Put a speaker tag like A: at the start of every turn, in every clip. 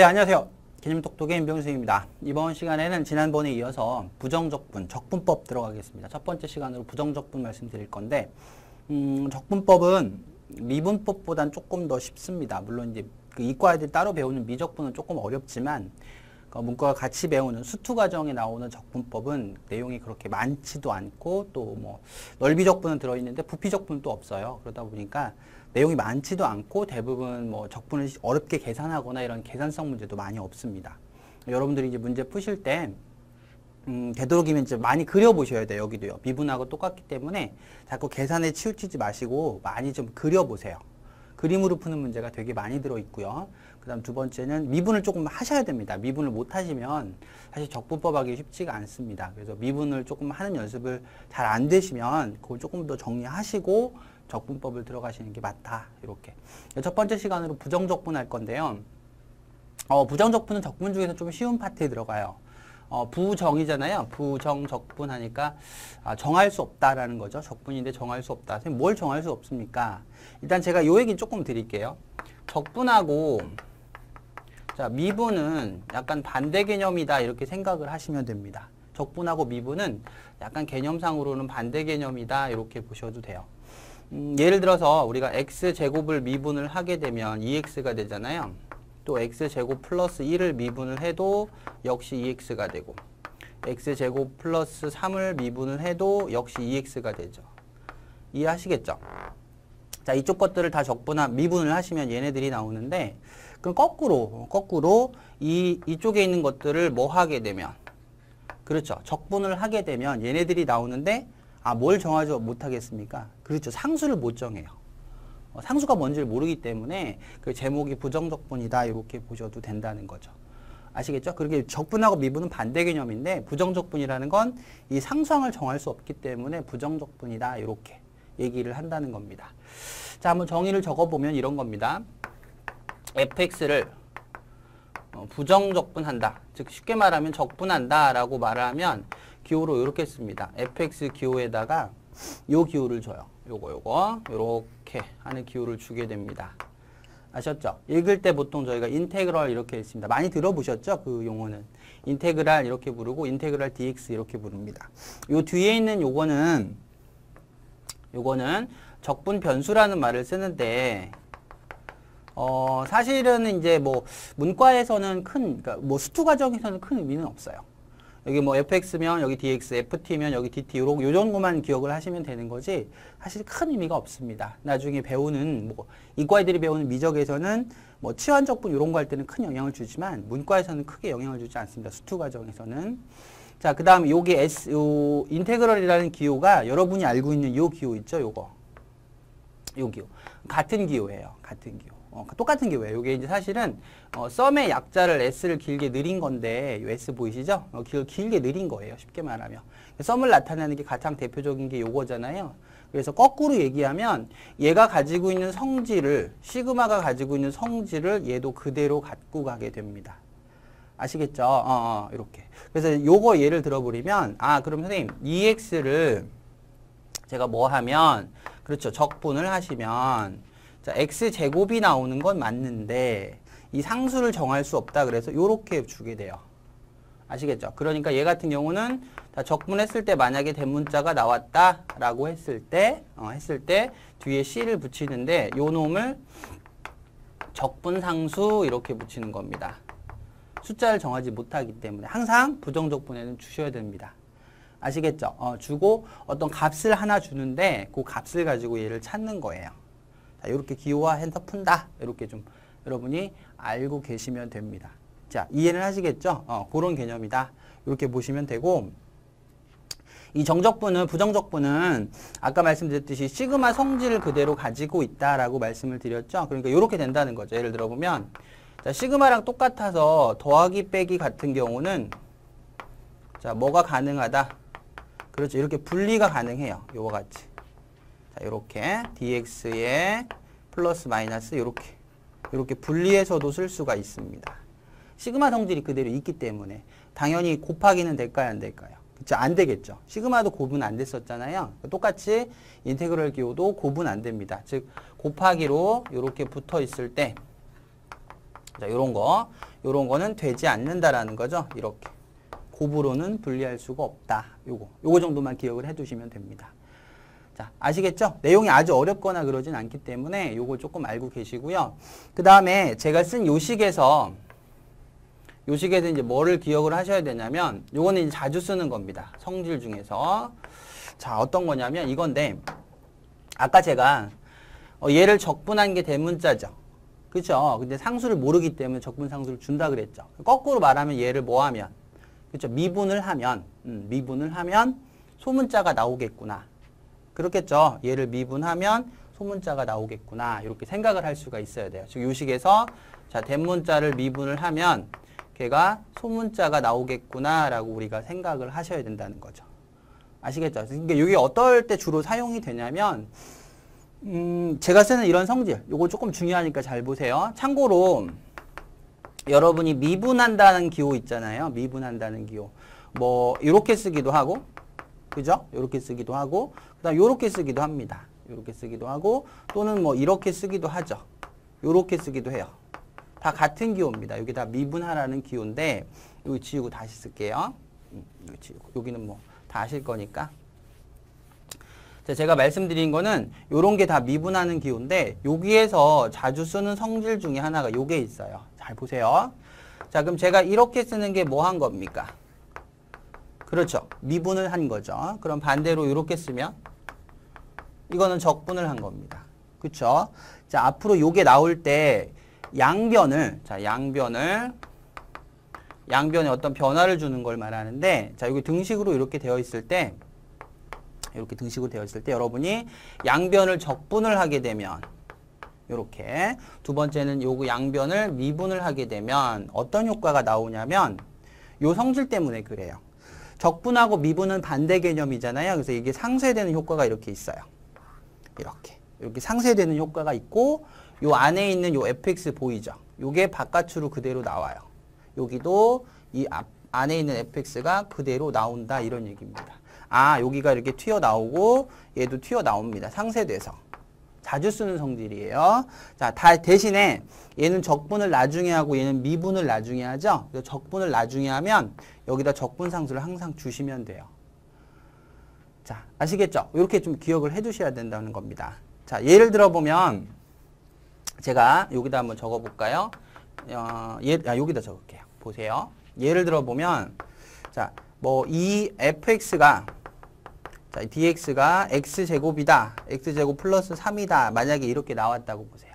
A: 네, 안녕하세요. 개념똑똑의 임병수입니다. 이번 시간에는 지난번에 이어서 부정적분, 적분법 들어가겠습니다. 첫 번째 시간으로 부정적분 말씀드릴 건데, 적분법은 미분법보단 조금 더 쉽습니다. 물론 이제 그 이과 애들 따로 배우는 미적분은 조금 어렵지만, 문과와 같이 배우는 수투 과정에 나오는 적분법은 내용이 그렇게 많지도 않고 또 뭐 넓이적분은 들어있는데 부피적분은 또 없어요. 그러다 보니까 내용이 많지도 않고 대부분 뭐 적분을 어렵게 계산하거나 이런 계산성 문제도 많이 없습니다. 여러분들이 이제 문제 푸실 때 되도록이면 이제 많이 그려보셔야 돼요. 여기도요. 미분하고 똑같기 때문에 자꾸 계산에 치우치지 마시고 많이 좀 그려보세요. 그림으로 푸는 문제가 되게 많이 들어있고요. 그 다음 두 번째는 미분을 조금 하셔야 됩니다. 미분을 못 하시면 사실 적분법 하기 쉽지가 않습니다. 그래서 미분을 조금 하는 연습을 잘 안 되시면 그걸 조금 더 정리하시고 적분법을 들어가시는 게 맞다. 이렇게. 첫 번째 시간으로 부정적분 할 건데요. 부정적분은 적분 중에서 좀 쉬운 파트에 들어가요. 부정이잖아요. 부정적분 하니까 정할 수 없다라는 거죠. 적분인데 정할 수 없다. 선생님 뭘 정할 수 없습니까? 일단 제가 요 얘기 조금 드릴게요. 적분하고 자, 미분은 약간 반대 개념이다 이렇게 생각을 하시면 됩니다. 적분하고 미분은 약간 개념상으로는 반대 개념이다 이렇게 보셔도 돼요. 예를 들어서 우리가 x제곱을 미분을 하게 되면 2x가 되잖아요. 또 x제곱 플러스 1을 미분을 해도 역시 2x가 되고 x제곱 플러스 3을 미분을 해도 역시 2x가 되죠. 이해하시겠죠? 자, 이쪽 것들을 다 적분하 미분을 하시면 얘네들이 나오는데 그럼 거꾸로 이쪽에 있는 것들을 뭐 하게 되면 그렇죠. 적분을 하게 되면 얘네들이 나오는데 뭘 정하지 못하겠습니까? 그렇죠. 상수를 못 정해요. 상수가 뭔지를 모르기 때문에 그 제목이 부정적분이다 이렇게 보셔도 된다는 거죠. 아시겠죠? 그렇게 적분하고 미분은 반대 개념인데 부정적분이라는 건 이 상수항을 정할 수 없기 때문에 부정적분이다 이렇게 얘기를 한다는 겁니다. 자, 한번 정의를 적어보면 이런 겁니다. fx를 부정적분한다. 즉 쉽게 말하면 적분한다 라고 말을 하면 기호로 이렇게 씁니다. fx 기호에다가 요 기호를 줘요. 요거 요렇게 하는 기호를 주게 됩니다. 아셨죠? 읽을 때 보통 저희가 인테그럴 이렇게 했습니다. 많이 들어보셨죠? 그 용어는. 인테그랄 이렇게 부르고 인테그랄 dx 이렇게 부릅니다. 요 뒤에 있는 요거는 적분 변수라는 말을 쓰는데 사실은 이제 뭐 문과에서는 그러니까 뭐 수투 과정에서는 큰 의미는 없어요. 여기 뭐 fx면 여기 dx, ft면 여기 dt 요 정도만 기억을 하시면 되는 거지 사실 큰 의미가 없습니다. 나중에 배우는 뭐 이과애들이 배우는 미적에서는 뭐 치환적분 이런 거 할 때는 큰 영향을 주지만 문과에서는 크게 영향을 주지 않습니다. 수투 과정에서는. 자, 그다음 요게 요 인테그럴이라는 기호가 여러분이 알고 있는 요 기호 있죠? 요 기호. 같은 기호예요. 같은 기호. 똑같은 기호예요. 요게 이제 사실은 썸의 약자를 s를 길게 느린 건데 요 s 보이시죠? 길게 느린 거예요. 쉽게 말하면. 썸을 나타내는 게 가장 대표적인 게 요거잖아요. 그래서 거꾸로 얘기하면 얘가 가지고 있는 성질을 시그마가 가지고 있는 성질을 얘도 그대로 갖고 가게 됩니다. 아시겠죠? 이렇게. 그래서 요거 예를 들어버리면 그럼 선생님 2x를 제가 뭐 하면 그렇죠. 적분을 하시면 자, x제곱이 나오는 건 맞는데 이 상수를 정할 수 없다 그래서 요렇게 주게 돼요. 아시겠죠? 그러니까 얘 같은 경우는 다 적분했을 때 만약에 대문자가 나왔다라고 했을 때 뒤에 c를 붙이는데 요 놈을 적분상수 이렇게 붙이는 겁니다. 숫자를 정하지 못하기 때문에 항상 부정적분에는 주셔야 됩니다. 아시겠죠? 주고 어떤 값을 하나 주는데 그 값을 가지고 얘를 찾는 거예요. 자, 이렇게 기호화해서 푼다. 이렇게 좀 여러분이 알고 계시면 됩니다. 자, 이해는 하시겠죠? 그런 개념이다. 이렇게 보시면 되고 이 정적분은 부정적분은 아까 말씀드렸듯이 시그마 성질을 그대로 가지고 있다라고 말씀을 드렸죠. 그러니까 이렇게 된다는 거죠. 예를 들어 보면 자, 시그마랑 똑같아서 더하기 빼기 같은 경우는 자, 뭐가 가능하다? 그렇죠. 이렇게 분리가 가능해요. 요와 같이. 자, 요렇게 dx에 플러스 마이너스 요렇게 분리해서도 쓸 수가 있습니다. 시그마 성질이 그대로 있기 때문에 당연히 곱하기는 될까요? 안 될까요? 그쵸? 안 되겠죠. 시그마도 곱은 안 됐었잖아요. 똑같이 인테그럴 기호도 곱은 안 됩니다. 즉 곱하기로 요렇게 붙어 있을 때 자, 요런 거 요런 거는 되지 않는다라는 거죠. 이렇게. 곱으로는 분리할 수가 없다. 요거 정도만 기억을 해두시면 됩니다. 자, 아시겠죠? 내용이 아주 어렵거나 그러진 않기 때문에 요거 조금 알고 계시고요. 그 다음에 제가 쓴 요식에서 이제 뭐를 기억을 하셔야 되냐면 요거는 이제 자주 쓰는 겁니다. 성질 중에서. 자, 어떤 거냐면 이건데 아까 제가 얘를 적분한 게 대문자죠. 그쵸? 근데 상수를 모르기 때문에 적분 상수를 준다 그랬죠. 거꾸로 말하면 얘를 뭐 하면 그쵸? 미분을 하면 소문자가 나오겠구나. 그렇겠죠? 얘를 미분하면 소문자가 나오겠구나. 이렇게 생각을 할 수가 있어야 돼요. 즉 요식에서 자, 대문자를 미분을 하면 걔가 소문자가 나오겠구나 라고 우리가 생각을 하셔야 된다는 거죠. 아시겠죠? 그러니까 이게 어떨 때 주로 사용이 되냐면 제가 쓰는 이런 성질 요거 조금 중요하니까 잘 보세요. 참고로 여러분이 미분한다는 기호 있잖아요. 미분한다는 기호. 뭐 이렇게 쓰기도 하고 그죠? 이렇게 쓰기도 하고 그다음 요렇게 쓰기도 합니다. 요렇게 쓰기도 하고 또는 뭐 이렇게 쓰기도 하죠. 요렇게 쓰기도 해요. 다 같은 기호입니다. 여기 다 미분하라는 기호인데 여기 지우고 다시 쓸게요. 여기 지우고 여기는 뭐 다 아실 거니까. 자, 제가 말씀드린 거는 요런 게 다 미분하는 기호인데 여기에서 자주 쓰는 성질 중에 하나가 요게 있어요. 잘 보세요. 자, 그럼 제가 이렇게 쓰는 게 뭐 한 겁니까? 그렇죠. 미분을 한 거죠. 그럼 반대로 이렇게 쓰면 이거는 적분을 한 겁니다. 그렇죠? 자, 앞으로 요게 나올 때 양변에 어떤 변화를 주는 걸 말하는데 자, 여기 등식으로 이렇게 되어 있을 때 여러분이 양변을 적분을 하게 되면 이렇게 두 번째는 요거 양변을 미분을 하게 되면 어떤 효과가 나오냐면 요 성질 때문에 그래요. 적분하고 미분은 반대 개념이잖아요. 그래서 이게 상쇄되는 효과가 이렇게 있어요. 이렇게 상쇄되는 효과가 있고 요 안에 있는 요 fx 보이죠? 요게 바깥으로 그대로 나와요. 여기도 이 안에 있는 fx가 그대로 나온다 이런 얘기입니다. 아, 여기가 이렇게 튀어나오고 얘도 튀어나옵니다. 상쇄돼서. 자주 쓰는 성질이에요. 자, 대신에 얘는 적분을 나중에 하고 얘는 미분을 나중에 하죠. 그래서 적분을 나중에 하면 여기다 적분 상수를 항상 주시면 돼요. 자, 아시겠죠? 이렇게 좀 기억을 해 두셔야 된다는 겁니다. 자, 예를 들어 보면 제가 여기다 한번 적어 볼까요? 여기다 적을게요. 보세요. 예를 들어 보면 자, 뭐 이 fx가 자, dx가 x제곱이다. x제곱 플러스 3이다. 만약에 이렇게 나왔다고 보세요.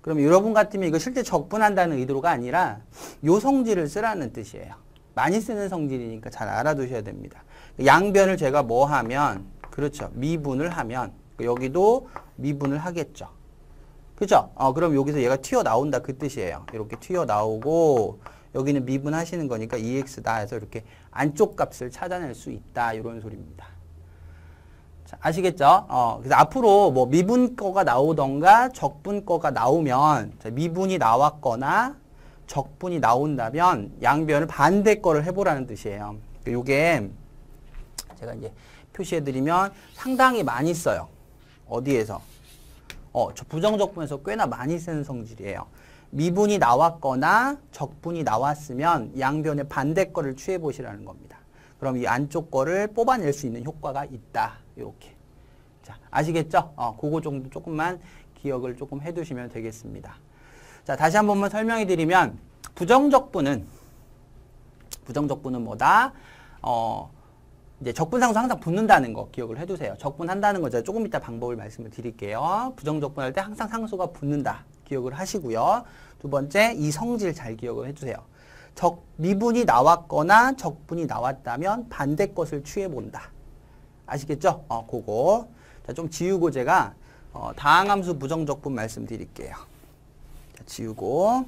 A: 그럼 여러분 같으면 이거 실제 적분한다는 의도가 아니라 요 성질을 쓰라는 뜻이에요. 많이 쓰는 성질이니까 잘 알아두셔야 됩니다. 양변을 제가 뭐 하면 그렇죠. 미분을 하면 여기도 미분을 하겠죠. 그죠? 그럼 여기서 얘가 튀어나온다 그 뜻이에요. 이렇게 튀어나오고 여기는 미분하시는 거니까 2x다 해서 이렇게 안쪽 값을 찾아낼 수 있다. 이런 소리입니다. 자, 아시겠죠? 그래서 앞으로 뭐 미분 거가 나오던가 적분 거가 나오면 자, 미분이 나왔거나 적분이 나온다면 양변을 반대 거를 해보라는 뜻이에요. 요게 제가 이제 표시해드리면 상당히 많이 써요. 어디에서? 저 부정적분에서 꽤나 많이 쓰는 성질이에요. 미분이 나왔거나 적분이 나왔으면 양변의 반대 거를 취해보시라는 겁니다. 그럼 이 안쪽 거를 뽑아낼 수 있는 효과가 있다. 이렇게. 자, 아시겠죠? 그거 정도 조금만 기억을 조금 해두시면 되겠습니다. 자, 다시 한 번만 설명해 드리면 부정적분은 뭐다? 이제 적분상수 항상 붙는다는 거 기억을 해두세요. 적분한다는 거 제가 조금 이따 방법을 말씀을 드릴게요. 부정적분할 때 항상 상수가 붙는다. 기억을 하시고요. 두 번째, 이 성질 잘 기억을 해주세요. 미분이 나왔거나 적분이 나왔다면 반대 것을 취해본다. 아시겠죠? 그거. 자, 좀 지우고 제가 다항함수 부정적분 말씀드릴게요. 자, 지우고.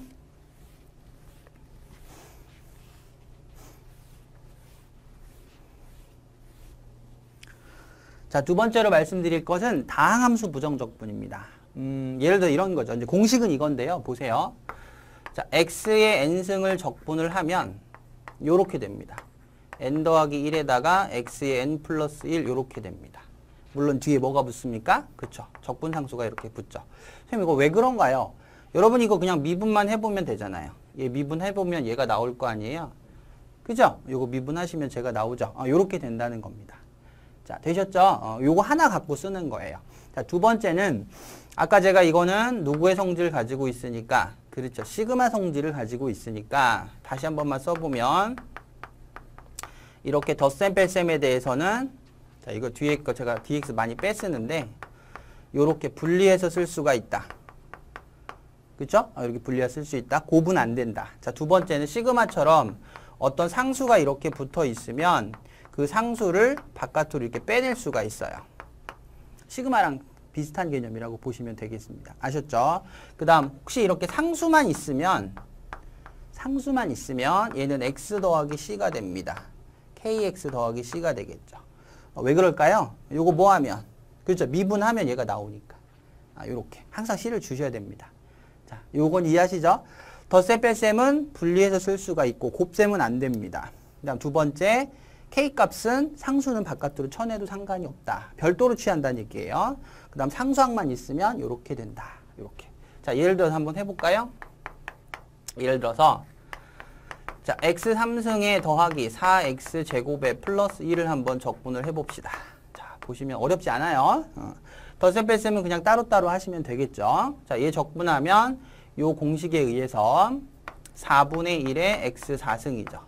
A: 자, 두 번째로 말씀드릴 것은 다항함수 부정적분입니다. 예를 들어 이런 거죠. 이제 공식은 이건데요. 보세요. 자, x의 n승을 적분을 하면 요렇게 됩니다. n 더하기 1에다가 x의 n 플러스 1 요렇게 됩니다. 물론 뒤에 뭐가 붙습니까? 그쵸. 적분상수가 이렇게 붙죠. 선생님 이거 왜 그런가요? 여러분 이거 그냥 미분만 해보면 되잖아요. 얘 미분해보면 얘가 나올 거 아니에요? 그죠? 요거 미분하시면 제가 나오죠? 요렇게 된다는 겁니다. 자, 되셨죠? 요거 하나 갖고 쓰는 거예요. 자, 두 번째는 아까 제가 이거는 누구의 성질을 가지고 있으니까 그렇죠. 시그마 성질을 가지고 있으니까 다시 한 번만 써보면 이렇게 덧셈 뺄셈에 대해서는 자, 이거 뒤에 거 제가 dx 많이 뺐쓰는데 요렇게 분리해서 쓸 수가 있다. 그쵸? 이렇게 분리해서 쓸 수 있다. 곱은 안 된다. 자, 두 번째는 시그마처럼 어떤 상수가 이렇게 붙어 있으면 그 상수를 바깥으로 이렇게 빼낼 수가 있어요. 시그마랑 비슷한 개념이라고 보시면 되겠습니다. 아셨죠? 그 다음 혹시 이렇게 상수만 있으면 얘는 x 더하기 c가 됩니다. kx 더하기 c가 되겠죠. 왜 그럴까요? 요거 뭐 하면? 그렇죠. 미분하면 얘가 나오니까. 요렇게. 항상 c를 주셔야 됩니다. 자, 요건 이해하시죠? 덧셈 뺄셈은 분리해서 쓸 수가 있고 곱셈은 안 됩니다. 그 다음 두 번째 K값은 상수는 바깥으로 쳐내도 상관이 없다. 별도로 취한다는 얘기예요. 그 다음 상수항만 있으면 이렇게 된다. 이렇게. 자, 예를 들어서 한번 해볼까요? 예를 들어서 자, x 3승에 더하기 4x 제곱에 플러스 1을 한번 적분을 해봅시다. 자, 보시면 어렵지 않아요. 덧셈 뺄셈은 그냥 따로따로 하시면 되겠죠. 자, 얘 적분하면 요 공식에 의해서 4분의 1의 x 4승이죠.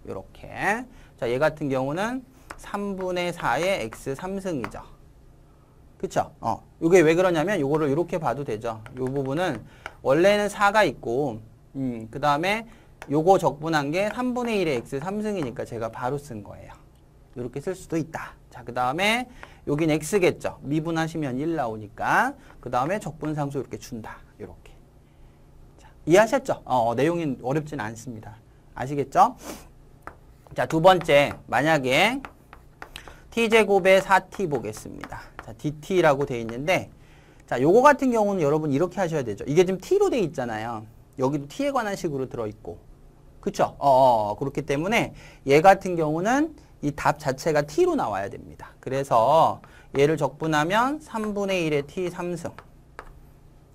A: 요렇게. 자, 얘 같은 경우는 3분의 4의 x 3승이죠. 그쵸? 요게 왜 그러냐면 요거를 이렇게 봐도 되죠. 요 부분은 원래는 4가 있고 그 다음에 요거 적분한 게 3분의 1의 x 3승이니까 제가 바로 쓴 거예요. 이렇게 쓸 수도 있다. 자, 그 다음에 여긴 x겠죠. 미분하시면 1 나오니까 그 다음에 적분상수 이렇게 준다. 이렇게. 자, 이해하셨죠? 내용이 어렵진 않습니다. 아시겠죠? 자, 두 번째 만약에 t제곱에 4t 보겠습니다. 자, dt라고 되어 있는데 자, 요거 같은 경우는 여러분 이렇게 하셔야 되죠. 이게 지금 t로 되어 있잖아요. 여기도 t에 관한 식으로 들어있고 그쵸? 그렇기 때문에 얘 같은 경우는 이 답 자체가 t로 나와야 됩니다. 그래서 얘를 적분하면 3분의 1의 t 3승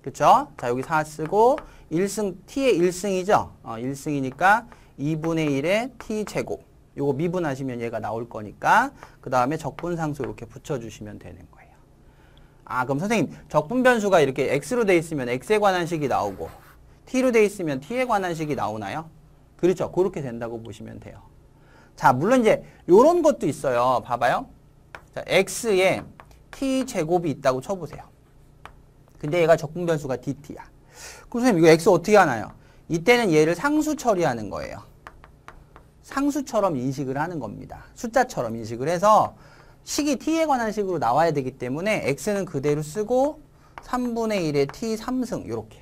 A: 그쵸? 자, 여기 4 쓰고 1승, t의 1승이죠? 1승이니까 2분의 1의 t 제곱 요거 미분하시면 얘가 나올 거니까 그 다음에 적분상수 이렇게 붙여주시면 되는 거예요. 그럼 선생님 적분 변수가 이렇게 x로 돼 있으면 x에 관한 식이 나오고 t로 돼 있으면 t에 관한 식이 나오나요? 그렇죠. 그렇게 된다고 보시면 돼요. 자, 물론 이제 요런 것도 있어요. 봐봐요. 자, x에 t 제곱이 있다고 쳐보세요. 근데 얘가 적분 변수가 dt야. 그럼 선생님 이거 x 어떻게 하나요? 이때는 얘를 상수 처리하는 거예요. 상수처럼 인식을 하는 겁니다. 숫자처럼 인식을 해서 식이 t에 관한 식으로 나와야 되기 때문에 x는 그대로 쓰고 3분의 1의 t 3승 이렇게.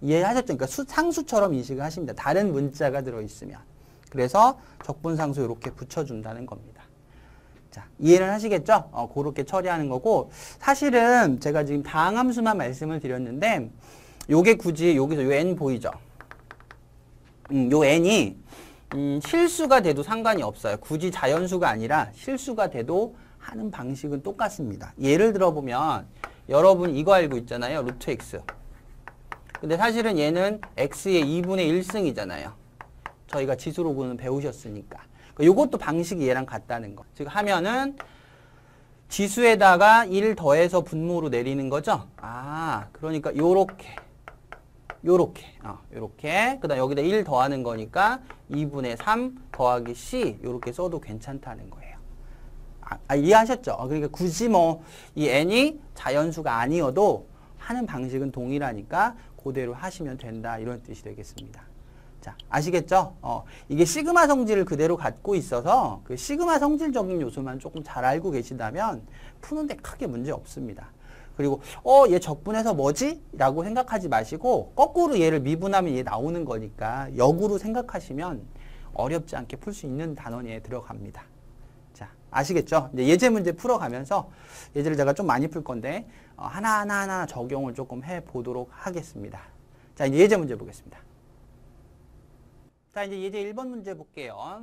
A: 이해하셨죠? 그러니까 상수처럼 인식을 하십니다. 다른 문자가 들어있으면. 그래서 적분상수 이렇게 붙여준다는 겁니다. 자, 이해는 하시겠죠? 그렇게 처리하는 거고 사실은 제가 지금 다항함수만 말씀을 드렸는데 요게 굳이 여기서 요 n 보이죠? 요 n이 실수가 돼도 상관이 없어요. 굳이 자연수가 아니라 실수가 돼도 하는 방식은 똑같습니다. 예를 들어보면 여러분 이거 알고 있잖아요. 루트 x. 근데 사실은 얘는 x의 2분의 1승이잖아요. 저희가 지수로그는 배우셨으니까. 요것도 방식이 얘랑 같다는 거. 즉 하면은 지수에다가 1 더해서 분모로 내리는 거죠. 그러니까 요렇게. 그 다음 여기다 1 더하는 거니까 2분의 3 더하기 c 요렇게 써도 괜찮다는 거예요. 이해하셨죠? 그러니까 굳이 뭐 이 n이 자연수가 아니어도 하는 방식은 동일하니까 그대로 하시면 된다 이런 뜻이 되겠습니다. 자, 아시겠죠? 이게 시그마 성질을 그대로 갖고 있어서 그 시그마 성질적인 요소만 조금 잘 알고 계시다면 푸는데 크게 문제 없습니다. 그리고 얘 적분해서 뭐지? 라고 생각하지 마시고 거꾸로 얘를 미분하면 얘 나오는 거니까 역으로 생각하시면 어렵지 않게 풀 수 있는 단원에 들어갑니다. 자, 아시겠죠? 이제 예제 문제 풀어가면서 예제를 제가 좀 많이 풀 건데 하나하나 적용을 조금 해보도록 하겠습니다. 자, 이제 예제 문제 보겠습니다. 자, 이제 예제 1번 문제 볼게요.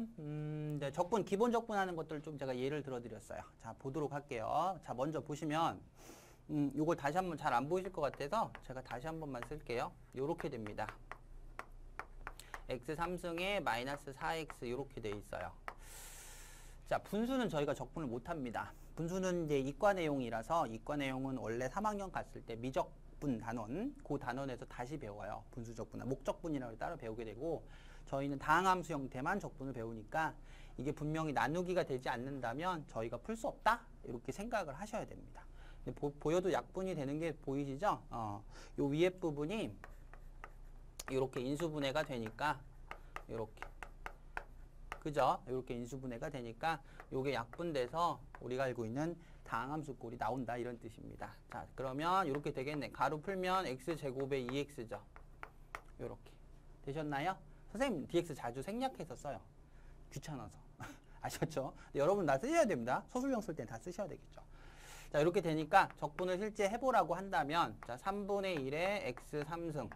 A: 적분, 기본 적분하는 것들 좀 제가 예를 들어드렸어요. 자, 보도록 할게요. 자, 먼저 보시면 요걸 다시 한번 잘 안 보이실 것 같아서 제가 다시 한 번만 쓸게요. 요렇게 됩니다. x 3승에 마이너스 4x 이렇게 돼 있어요. 자, 분수는 저희가 적분을 못합니다. 분수는 이제 이과 내용이라서 이과 내용은 원래 3학년 갔을 때 미적분 단원, 그 단원에서 다시 배워요. 분수 적분이나 목적분이라고 따로 배우게 되고 저희는 다항함수 형태만 적분을 배우니까 이게 분명히 나누기가 되지 않는다면 저희가 풀 수 없다? 이렇게 생각을 하셔야 됩니다. 근데 보여도 약분이 되는 게 보이시죠? 요 위에 부분이 이렇게 인수분해가 되니까 이렇게 그죠? 이렇게 인수분해가 되니까 요게 약분돼서 우리가 알고 있는 다항함수 꼴이 나온다 이런 뜻입니다. 자, 그러면 이렇게 되겠네. 가로 풀면 x제곱에 2x죠. 요렇게 되셨나요? 선생님 dx 자주 생략해서 써요. 귀찮아서. 아셨죠? 여러분 다 쓰셔야 됩니다. 소수령 쓸 땐 다 쓰셔야 되겠죠. 자, 이렇게 되니까 적분을 실제 해보라고 한다면 자, 3분의 1에 x 3승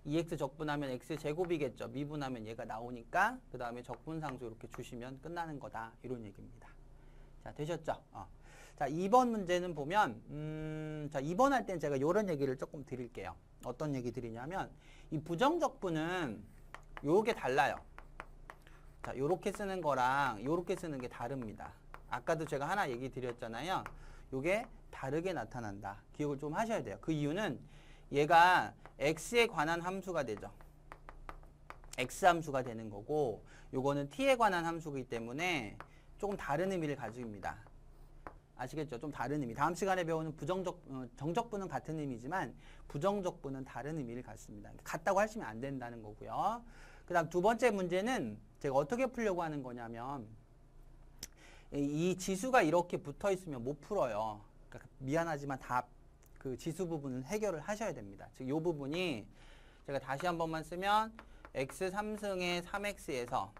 A: 2x 적분하면 x제곱이겠죠. 미분하면 얘가 나오니까 그 다음에 적분상수 이렇게 주시면 끝나는 거다. 이런 얘기입니다. 자, 되셨죠? 자, 2번 문제는 보면 자, 2번 할 땐 제가 이런 얘기를 조금 드릴게요. 어떤 얘기 드리냐면 이 부정적분은 요게 달라요. 자, 요렇게 쓰는 거랑 요렇게 쓰는 게 다릅니다. 아까도 제가 하나 얘기 드렸잖아요. 요게 다르게 나타난다. 기억을 좀 하셔야 돼요. 그 이유는 얘가 x에 관한 함수가 되죠. x 함수가 되는 거고 요거는 t에 관한 함수이기 때문에 조금 다른 의미를 가집니다. 아시겠죠? 좀 다른 의미. 다음 시간에 배우는 정적분은 같은 의미지만 부정적분은 다른 의미를 갖습니다. 같다고 하시면 안 된다는 거고요. 그 다음 두 번째 문제는 제가 어떻게 풀려고 하는 거냐면 이 지수가 이렇게 붙어 있으면 못 풀어요. 그러니까 미안하지만 다 그 지수 부분은 해결을 하셔야 됩니다. 즉, 이 부분이 제가 다시 한 번만 쓰면 x 3승의 3x에서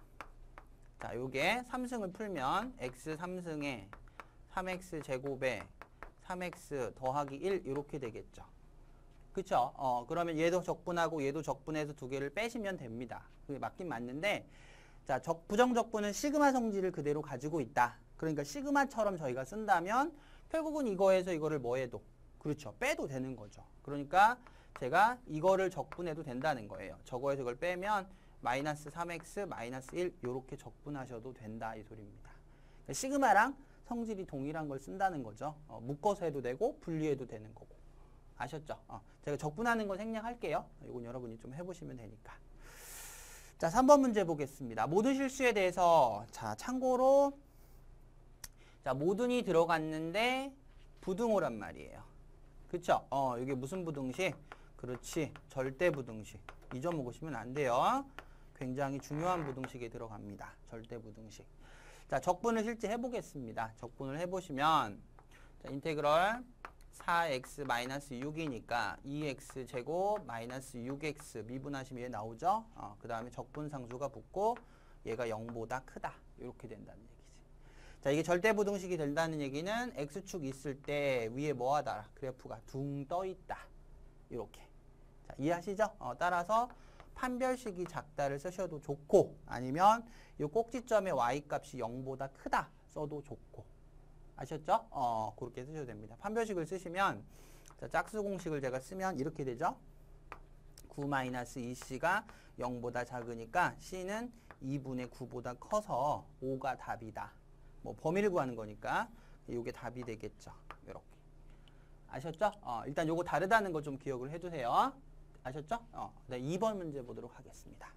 A: 자, 요게 3승을 풀면 x 3승의 3x 제곱에 3x 더하기 1 이렇게 되겠죠. 그쵸? 그러면 얘도 적분하고 얘도 적분해서 두 개를 빼시면 됩니다. 그게 맞긴 맞는데 자, 부정적분은 시그마 성질을 그대로 가지고 있다. 그러니까 시그마처럼 저희가 쓴다면 결국은 이거에서 이거를 뭐 해도 그렇죠. 빼도 되는 거죠. 그러니까 제가 이거를 적분해도 된다는 거예요. 저거에서 이걸 빼면 마이너스 3x 마이너스 1 이렇게 적분하셔도 된다 이 소리입니다. 그러니까 시그마랑 성질이 동일한 걸 쓴다는 거죠. 묶어서 해도 되고 분리해도 되는 거고. 아셨죠? 제가 적분하는 거 생략할게요. 이건 여러분이 좀 해보시면 되니까. 자, 3번 문제 보겠습니다. 모든 실수에 대해서 자, 참고로 자, 모든이 들어갔는데 부등호란 말이에요. 그쵸? 이게 무슨 부등식? 그렇지. 절대 부등식. 잊어먹으시면 안 돼요. 굉장히 중요한 부등식에 들어갑니다. 절대 부등식. 자, 적분을 실제 해보겠습니다. 적분을 해보시면 자, 인테그럴 4x-6이니까 2x 제곱 마이너스 6x 미분하시면 얘 나오죠? 그 다음에 적분상수가 붙고 얘가 0보다 크다. 이렇게 된다는 얘기지. 자, 이게 절대부등식이 된다는 얘기는 x축 있을 때 위에 뭐하다? 그래프가 둥 떠 있다. 이렇게. 자, 이해하시죠? 따라서 판별식이 작다를 쓰셔도 좋고 아니면 이 꼭지점의 y값이 0보다 크다 써도 좋고. 아셨죠? 그렇게 쓰셔도 됩니다. 판별식을 쓰시면 자, 짝수 공식을 제가 쓰면 이렇게 되죠? 9-2c가 0보다 작으니까 c는 2분의 9보다 커서 5가 답이다. 뭐 범위를 구하는 거니까 이게 답이 되겠죠. 이렇게. 아셨죠? 일단 요거 다르다는 거 좀 기억을 해두세요. 아셨죠? 네, 2번 문제 보도록 하겠습니다.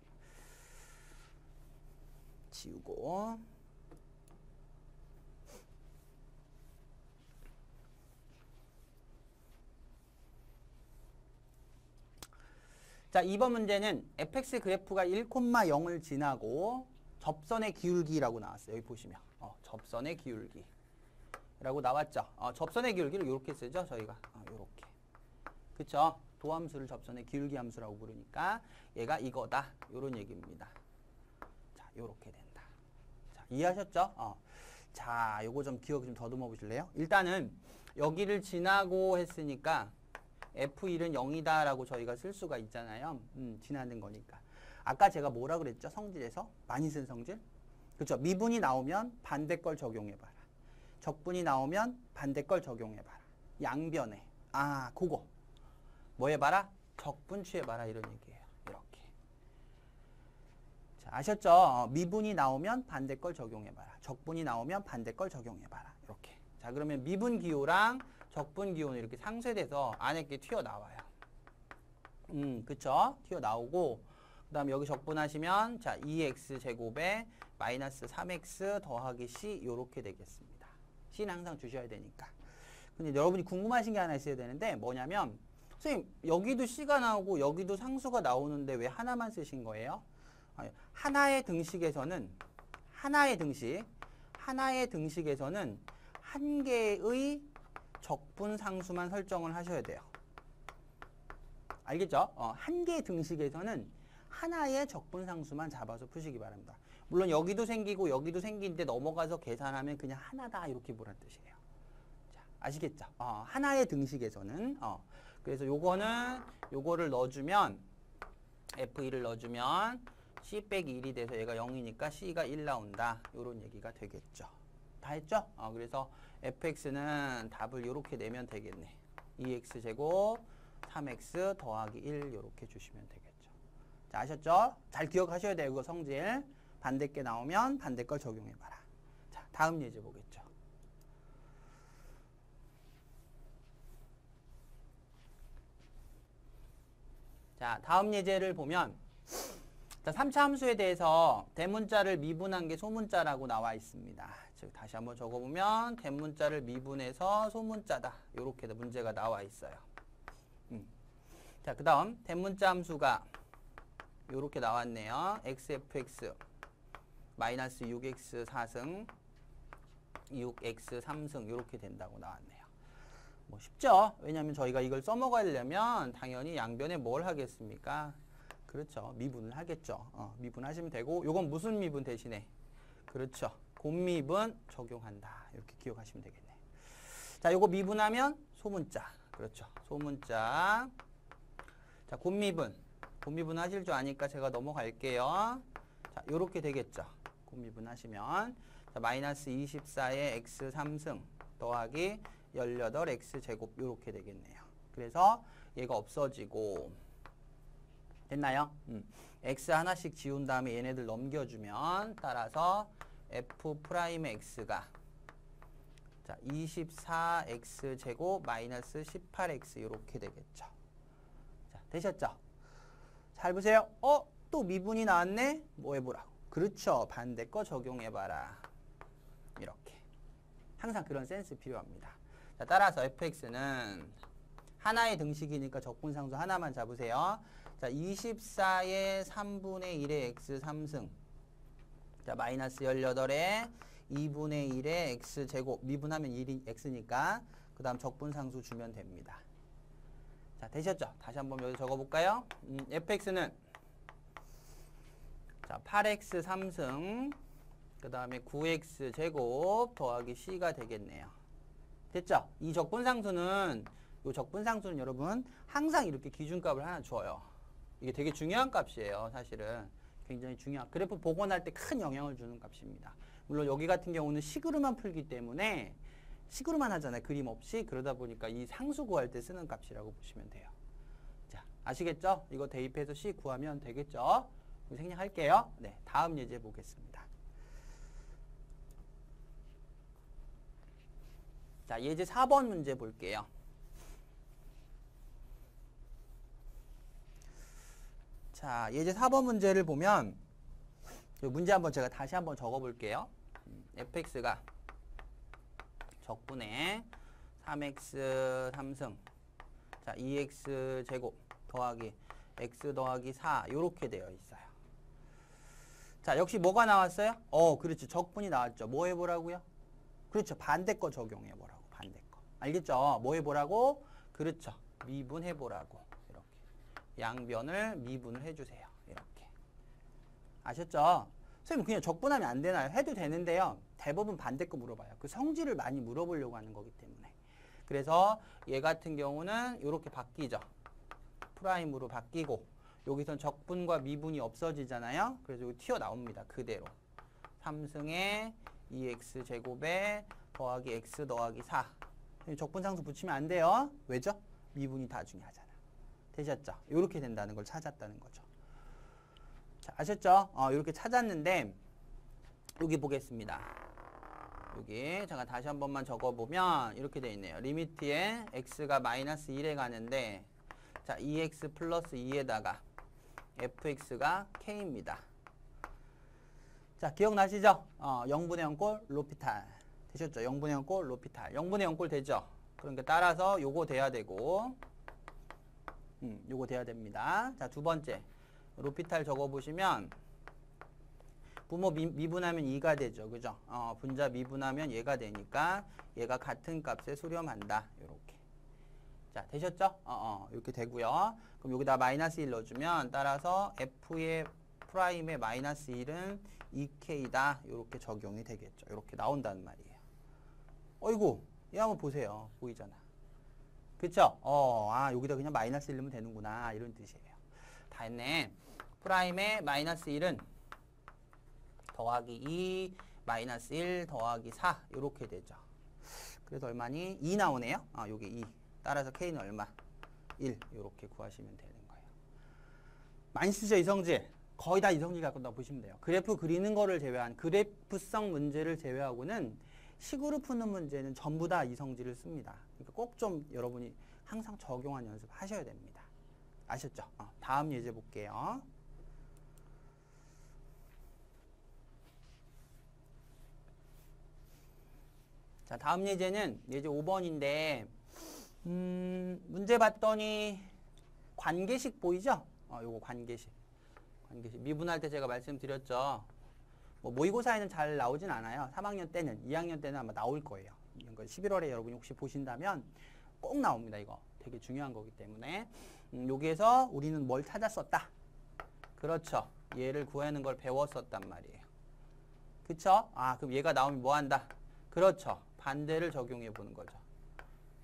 A: 지우고 자, 2번 문제는 fx 그래프가 1,0을 지나고 접선의 기울기라고 나왔어요. 여기 보시면 접선의 기울기 라고 나왔죠. 접선의 기울기를 이렇게 쓰죠. 저희가 이렇게. 그쵸? 도함수를 접선의 기울기 함수라고 부르니까 얘가 이거다. 이런 얘기입니다. 자, 이렇게 된다. 자, 이해하셨죠? 자, 요거 좀 기억 좀 더듬어 보실래요? 일단은 여기를 지나고 했으니까 F1은 0이다 라고 저희가 쓸 수가 있잖아요. 지나는 거니까. 아까 제가 뭐라 그랬죠? 성질에서? 많이 쓴 성질? 그렇죠? 미분이 나오면 반대 걸 적용해봐라. 적분이 나오면 반대 걸 적용해봐라. 양변에. 그거. 뭐 해봐라? 적분 취해봐라. 이런 얘기예요. 이렇게. 아셨죠? 미분이 나오면 반대 걸 적용해봐라. 적분이 나오면 반대 걸 적용해봐라. 이렇게. 자, 그러면 미분 기호랑 적분 기호는 이렇게 상쇄돼서 안에 게 튀어나와요. 그쵸? 튀어나오고, 그 다음에 여기 적분하시면, 자, 2x제곱에 마이너스 3x 더하기 c, 요렇게 되겠습니다. c는 항상 주셔야 되니까. 근데 여러분이 궁금하신 게 하나 있어야 되는데, 뭐냐면, 선생님, 여기도 c가 나오고, 여기도 상수가 나오는데 왜 하나만 쓰신 거예요? 하나의 등식에서는 한 개의 적분 상수만 설정을 하셔야 돼요. 알겠죠? 한 개의 등식에서는 하나의 적분 상수만 잡아서 푸시기 바랍니다. 물론 여기도 생기고 여기도 생기는데 넘어가서 계산하면 그냥 하나다 이렇게 보란 뜻이에요. 자, 아시겠죠? 하나의 등식에서는 그래서 요거를 넣어주면 F2를 넣어주면 C 빼기 1이 돼서 얘가 0이니까 C가 1 나온다. 요런 얘기가 되겠죠. 다 했죠? 그래서 fx는 답을 이렇게 내면 되겠네. 2x제곱 3x 더하기 1 이렇게 주시면 되겠죠. 자, 아셨죠? 잘 기억하셔야 돼요. 이거 성질. 반대 게 나오면 반대 걸 적용해봐라. 자, 다음 예제 보겠죠. 자, 다음 예제를 보면 자, 3차 함수에 대해서 대문자를 미분한 게 소문자라고 나와 있습니다. 즉 다시 한번 적어보면 대문자를 미분해서 소문자다. 이렇게 문제가 나와 있어요. 자, 그 다음 대문자 함수가 이렇게 나왔네요. xfx 마이너스 6x 4승 6x 3승 이렇게 된다고 나왔네요. 뭐 쉽죠? 왜냐하면 저희가 이걸 써먹으려면 당연히 양변에 뭘 하겠습니까? 그렇죠. 미분을 하겠죠. 미분하시면 되고 요건 무슨 미분 대신에? 그렇죠. 곱미분 적용한다. 이렇게 기억하시면 되겠네. 자, 요거 미분하면 소문자. 그렇죠. 소문자. 자, 곱미분 하실 줄 아니까 제가 넘어갈게요. 자, 요렇게 되겠죠. 곱미분 하시면 자, 마이너스 24의 x 3승 더하기 18x 제곱 요렇게 되겠네요. 그래서 얘가 없어지고 됐나요? x 하나씩 지운 다음에 얘네들 넘겨주면 따라서 f'x가 자 24x 제곱 마이너스 18x 이렇게 되겠죠. 자, 되셨죠? 잘 보세요. 또 미분이 나왔네? 뭐 해보라고? 그렇죠. 반대 거 적용해봐라. 이렇게. 항상 그런 센스 필요합니다. 자, 따라서 fx는 하나의 등식이니까 적분상수 하나만 잡으세요. 자, 24의 3분의 1의 x 3승. 자, 마이너스 18의 2분의 1의 x 제곱. 미분하면 1이 x니까 그 다음 적분상수 주면 됩니다. 자, 되셨죠? 다시 한번 여기 적어볼까요? fx는 자, 8x 3승 그 다음에 9x 제곱 더하기 c가 되겠네요. 됐죠? 이 적분상수는 이 적분상수는 여러분 항상 이렇게 기준값을 하나 줘요. 이게 되게 중요한 값이에요. 사실은 굉장히 중요한 그래프 복원할 때 큰 영향을 주는 값입니다. 물론 여기 같은 경우는 식으로만 풀기 때문에 식으로만 하잖아요. 그림 없이. 그러다 보니까 이 상수 구할 때 쓰는 값이라고 보시면 돼요. 자, 아시겠죠? 이거 대입해서 C 구하면 되겠죠? 생략할게요. 네, 다음 예제 보겠습니다. 자, 예제 4번 문제 볼게요. 자, 예제 4번 문제를 보면 문제 한번 제가 다시 한번 적어볼게요. fx가 적분의 3x 3승 자 2x 제곱 더하기 x 더하기 4 이렇게 되어 있어요. 자, 역시 뭐가 나왔어요? 그렇죠. 적분이 나왔죠. 뭐 해보라고요? 그렇죠. 반대 거 적용해보라고. 반대 거. 알겠죠? 뭐 해보라고? 그렇죠. 미분해보라고. 이렇게. 양변을 미분을 해주세요. 이렇게. 아셨죠? 선생님 그냥 적분하면 안 되나요? 해도 되는데요. 대부분 반대 거 물어봐요. 그 성질을 많이 물어보려고 하는 거기 때문에. 그래서 얘 같은 경우는 이렇게 바뀌죠. 프라임으로 바뀌고 여기선 적분과 미분이 없어지잖아요. 그래서 여기 튀어나옵니다. 그대로. 3승에 2x 제곱에 더하기 x 더하기 4. 적분상수 붙이면 안 돼요. 왜죠? 미분이 다 중요하잖아. 되셨죠? 이렇게 된다는 걸 찾았다는 거죠. 자, 아셨죠? 이렇게 찾았는데 여기 보겠습니다. 여기 제가 다시 한 번만 적어보면 이렇게 돼 있네요. 리미트에 x가 마이너스 1에 가는데 자, 2x 플러스 2에다가 fx가 k입니다. 자, 기억나시죠? 0분의 0꼴 로피탈 되셨죠? 0분의 0꼴 로피탈 0분의 0꼴 되죠? 그러니까 따라서 요거 돼야 되고 요거 돼야 됩니다. 자, 두 번째 로피탈 적어보시면 부모 미분하면 2가 되죠. 그죠? 분자 미분하면 얘가 되니까 얘가 같은 값에 수렴한다. 요렇게. 자, 되셨죠? 이렇게 되고요. 그럼 여기다 마이너스 1 넣어주면 따라서 f의 프라임의 마이너스 1은 2k다. 요렇게 적용이 되겠죠. 요렇게 나온다는 말이에요. 어이구, 얘 한번 보세요. 보이잖아. 그쵸? 여기다 그냥 마이너스 1 넣으면 되는구나. 이런 뜻이에요. 다 했네. 프라임의 마이너스 1은 더하기 2 마이너스 1 더하기 4 이렇게 되죠. 그래서 얼마니? 2 나오네요. 요게 2. 따라서 k는 얼마? 1 이렇게 구하시면 되는 거예요. 많이 쓰죠, 이성질. 거의 다 이성질 갖고 나 보시면 돼요. 그래프 그리는 거를 제외한 그래프성 문제를 제외하고는 식으로 푸는 문제는 전부 다 이성질을 씁니다. 그러니까 꼭 좀 여러분이 항상 적용한 연습 하셔야 됩니다. 아셨죠? 다음 예제 볼게요. 자, 다음 예제는 예제 5번인데 문제 봤더니 관계식 보이죠? 요거 관계식. 미분할 때 제가 말씀드렸죠. 뭐 모의고사에는 잘 나오진 않아요. 3학년 때는, 2학년 때는 아마 나올 거예요. 11월에 여러분이 혹시 보신다면 꼭 나옵니다. 이거 되게 중요한 거기 때문에 여기에서 우리는 뭘 찾았었다. 그렇죠. 얘를 구하는 걸 배웠었단 말이에요. 그쵸? 그럼 얘가 나오면 뭐 한다? 그렇죠. 반대를 적용해 보는 거죠.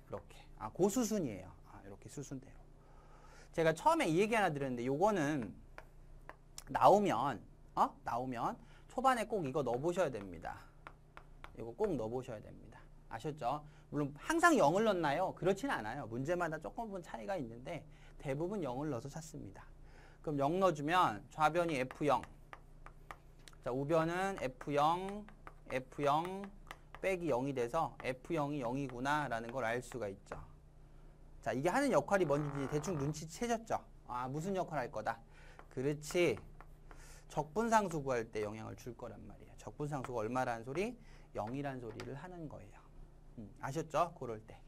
A: 이렇게. 고수순이에요. 이렇게 수순대로. 제가 처음에 이 얘기 하나 드렸는데 요거는 나오면 초반에 꼭 이거 넣어보셔야 됩니다. 이거 꼭 넣어보셔야 됩니다. 아셨죠? 물론 항상 0을 넣나요? 그렇진 않아요. 문제마다 조금은 차이가 있는데 대부분 0을 넣어서 찾습니다. 그럼 0 넣어주면 좌변이 F0. 자, 우변은 F0 빼기 0이 돼서 F0이 0이구나 라는 걸 알 수가 있죠. 자, 이게 하는 역할이 뭔지 대충 눈치채셨죠? 무슨 역할 할 거다. 그렇지. 적분상수 구할 때 영향을 줄 거란 말이에요. 적분상수가 얼마라는 소리? 0이란 소리를 하는 거예요. 아셨죠? 그럴 때.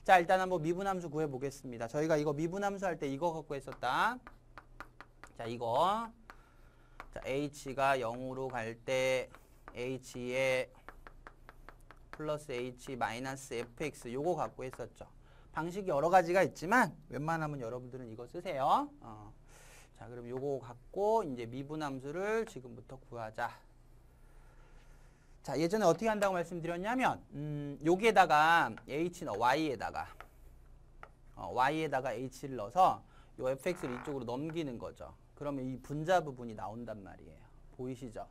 A: 자, 일단 한번 미분함수 구해보겠습니다. 저희가 이거 미분함수 할 때 이거 갖고 했었다. 자, 이거. 자, h가 0으로 갈 때 h에 플러스 h 마이너스 fx 요거 갖고 했었죠. 방식이 여러 가지가 있지만 웬만하면 여러분들은 이거 쓰세요. 자, 그럼 요거 갖고 이제 미분함수를 지금부터 구하자. 자, 예전에 어떻게 한다고 말씀드렸냐면 여기에다가 h 넣어 y에다가 h를 넣어서 요 fx를 이쪽으로 넘기는 거죠. 그러면 이 분자 부분이 나온단 말이에요. 보이시죠?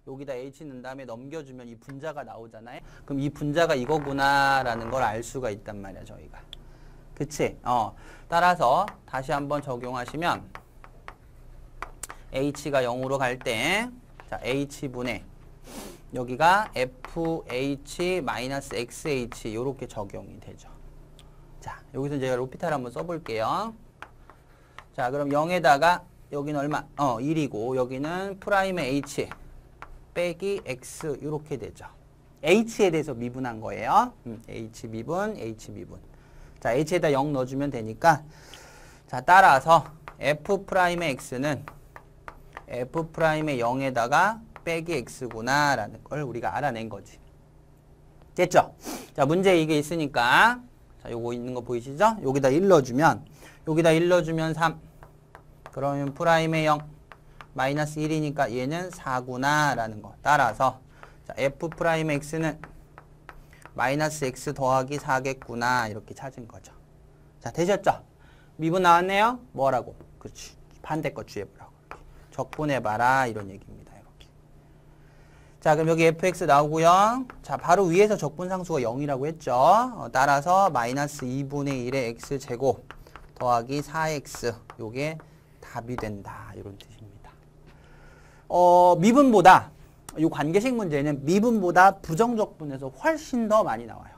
A: 여기다 h 넣은 다음에 넘겨주면 이 분자가 나오잖아요. 그럼 이 분자가 이거구나라는 걸 알 수가 있단 말이야, 저희가. 그치? 따라서 다시 한번 적용하시면 h가 0으로 갈 때 자, h분의 여기가 fh-xh 요렇게 적용이 되죠. 자, 여기서 제가 로피탈 한번 써볼게요. 자, 그럼 0에다가 여기는 얼마? 1이고 여기는 프라임의 h 빼기 x 이렇게 되죠. h에 대해서 미분한 거예요. h 미분. 자, h에다 0 넣어주면 되니까 자, 따라서 f'의 x는 f'의 0에다가 빼기 x구나 라는 걸 우리가 알아낸 거지. 됐죠? 자, 문제 이게 있으니까 자, 요거 있는 거 보이시죠? 여기다 1 넣어주면 3 그러면 프라임의 0 마이너스 1이니까 얘는 4구나 라는 거. 따라서 자, f'의 x는 마이너스 x 더하기 4겠구나 이렇게 찾은 거죠. 자, 되셨죠? 미분 나왔네요? 뭐라고? 그렇지. 반대 거 주해보라고. 적분해봐라 이런 얘기입니다. 이렇게. 자, 그럼 여기 fx 나오고요. 자, 바로 위에서 적분상수가 0이라고 했죠. 따라서 마이너스 2분의 1의 x제곱 더하기 4x 요게 답이 된다 이런 뜻입니다. 미분보다 이 관계식 문제는 미분보다 부정적분에서 훨씬 더 많이 나와요.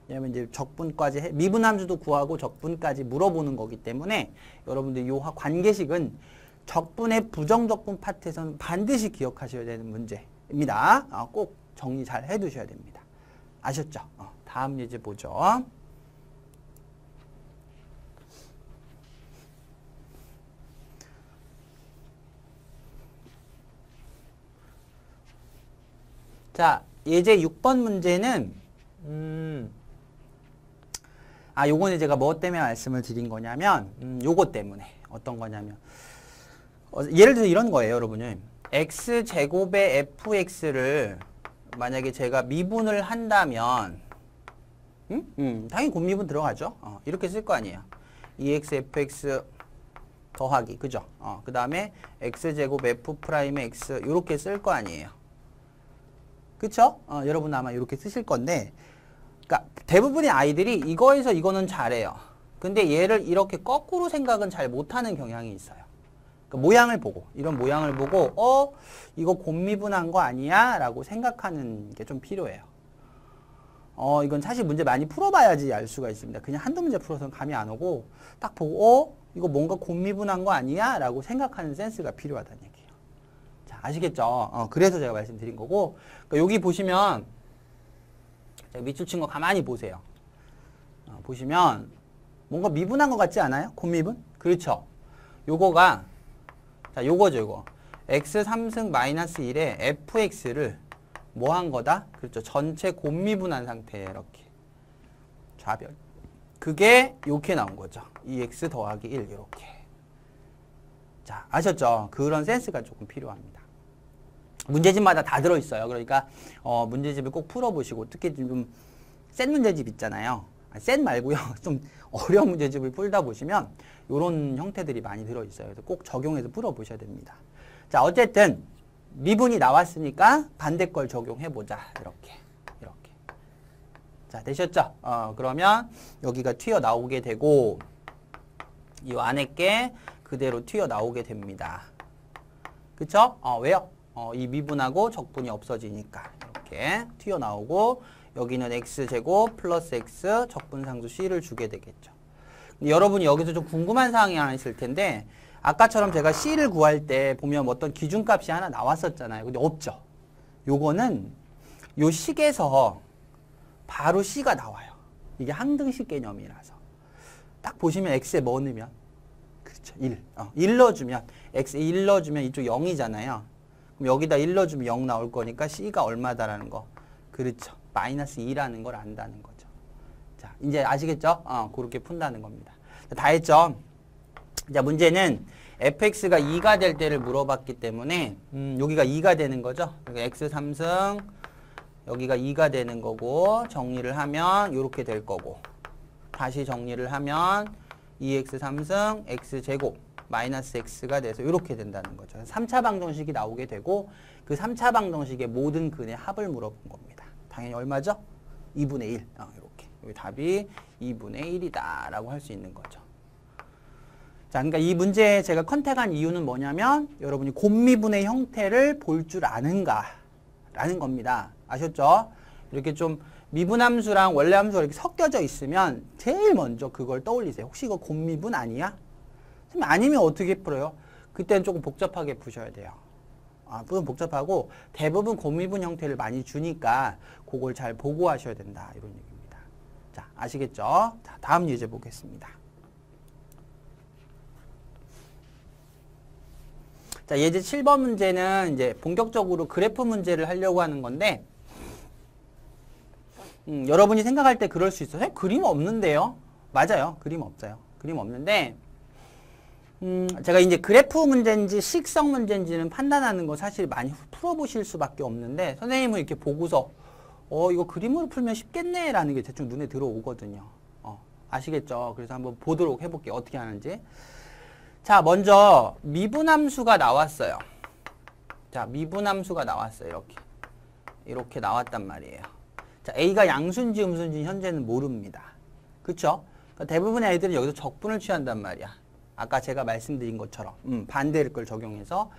A: 왜냐면 이제 적분까지 미분함수도 구하고 적분까지 물어보는 거기 때문에 여러분들 이 관계식은 적분의 부정적분 파트에서는 반드시 기억하셔야 되는 문제입니다. 꼭 정리 잘 해두셔야 됩니다. 아셨죠? 다음 예제 보죠. 자, 예제 6번 문제는 요거는 제가 뭐 때문에 말씀을 드린 거냐면 요거 때문에 어떤 거냐면 예를 들어 이런 거예요, 여러분요. x제곱의 fx를 만약에 제가 미분을 한다면 당연히 곱미분 들어가죠. 이렇게 쓸 거 아니에요. 2x fx 더하기, 그죠? 그 다음에 x제곱 f 프라임의 x 이렇게 쓸 거 아니에요. 그쵸? 여러분 아마 이렇게 쓰실 건데, 그러니까 대부분의 아이들이 이거에서 이거는 잘해요. 근데 얘를 이렇게 거꾸로 생각은 잘 못하는 경향이 있어요. 그러니까 모양을 보고, 이런 모양을 보고 이거 곱미분한 거 아니야? 라고 생각하는 게 좀 필요해요. 이건 사실 문제 많이 풀어봐야지 알 수가 있습니다. 그냥 한두 문제 풀어서는 감이 안 오고 딱 보고 이거 뭔가 곱미분한 거 아니야? 라고 생각하는 센스가 필요하다는 얘기예요. 자, 아시겠죠? 그래서 제가 말씀드린 거고, 그러니까 여기 보시면 제가 밑줄 친 거 가만히 보세요. 보시면 뭔가 미분한 것 같지 않아요? 곱미분? 그렇죠? 요거가 자, 요거죠, 요거. x 3승 마이너스 1에 fx를 뭐 한 거다? 그렇죠. 전체 곱미분한 상태에 이렇게 좌변. 그게 이렇게 나온 거죠. 2x 더하기 1 이렇게. 자, 아셨죠? 그런 센스가 조금 필요합니다. 문제집마다 다 들어있어요. 그러니까 문제집을 꼭 풀어보시고, 특히 좀 센 문제집 있잖아요. 센 말고요. 좀 어려운 문제집을 풀다 보시면 이런 형태들이 많이 들어있어요. 그래서 꼭 적용해서 풀어보셔야 됩니다. 자, 어쨌든 미분이 나왔으니까 반대 걸 적용해보자. 이렇게. 자, 되셨죠? 그러면 여기가 튀어나오게 되고 이 안에 게 그대로 튀어나오게 됩니다. 그쵸? 왜요? 이 미분하고 적분이 없어지니까 이렇게 튀어나오고 여기는 x제곱 플러스 x 적분상수 c를 주게 되겠죠. 근데 여러분이 여기서 좀 궁금한 사항이 하나 있을 텐데, 아까처럼 제가 c를 구할 때 보면 어떤 기준값이 하나 나왔었잖아요. 근데 없죠. 요거는 요 식에서 바로 c가 나와요. 이게 항등식 개념이라서. 딱 보시면 x에 뭐 넣으면? 그렇죠. 1. 1 넣어주면, x에 1 넣어주면 이쪽 0이잖아요. 그럼 여기다 1 넣어주면 0 나올 거니까 c가 얼마다라는 거. 그렇죠. 마이너스 2라는 걸 안다는 거죠. 자, 이제 아시겠죠? 그렇게 푼다는 겁니다. 다 했죠? 자, 문제는 fx가 2가 될 때를 물어봤기 때문에 여기가 2가 되는 거죠. 그러니까 x 3승 여기가 2가 되는 거고, 정리를 하면 이렇게 될 거고, 다시 정리를 하면 2x 3승 x제곱 마이너스 x가 돼서 이렇게 된다는 거죠. 3차 방정식이 나오게 되고, 그 3차 방정식의 모든 근의 합을 물어본 겁니다. 당연히 얼마죠? 2분의 1. 이렇게. 여기 답이 2분의 1이다 라고 할 수 있는 거죠. 자, 그러니까 이 문제에 제가 컨택한 이유는 뭐냐면, 여러분이 곱미분의 형태를 볼 줄 아는가 라는 겁니다. 아셨죠? 이렇게 좀 미분함수랑 원래함수가 이렇게 섞여져 있으면 제일 먼저 그걸 떠올리세요. 혹시 이거 곱미분 아니야? 아니면 어떻게 풀어요? 그때는 조금 복잡하게 푸셔야 돼요. 좀 복잡하고 대부분 곱미분 형태를 많이 주니까 그걸 잘 보고 하셔야 된다. 이런 얘기입니다. 자, 아시겠죠? 자, 다음 예제 보겠습니다. 자, 예제 7번 문제는 이제 본격적으로 그래프 문제를 하려고 하는 건데, 여러분이 생각할 때 그럴 수 있어요. 그림 없는데요? 맞아요. 그림 없어요. 그림 없는데, 제가 이제 그래프 문제인지 식성 문제인지는 판단하는 거 사실 많이 풀어보실 수밖에 없는데, 선생님은 이렇게 보고서 이거 그림으로 풀면 쉽겠네 라는 게 대충 눈에 들어오거든요. 아시겠죠? 그래서 한번 보도록 해볼게요. 어떻게 하는지. 자, 먼저 미분함수가 나왔어요. 자, 미분함수가 나왔어요. 이렇게 나왔단 말이에요. 자, A가 양수인지 음수인지 현재는 모릅니다. 그쵸? 그러니까 대부분의 애들은 여기서 적분을 취한단 말이야. 아까 제가 말씀드린 것처럼 반대를 걸 적용해서.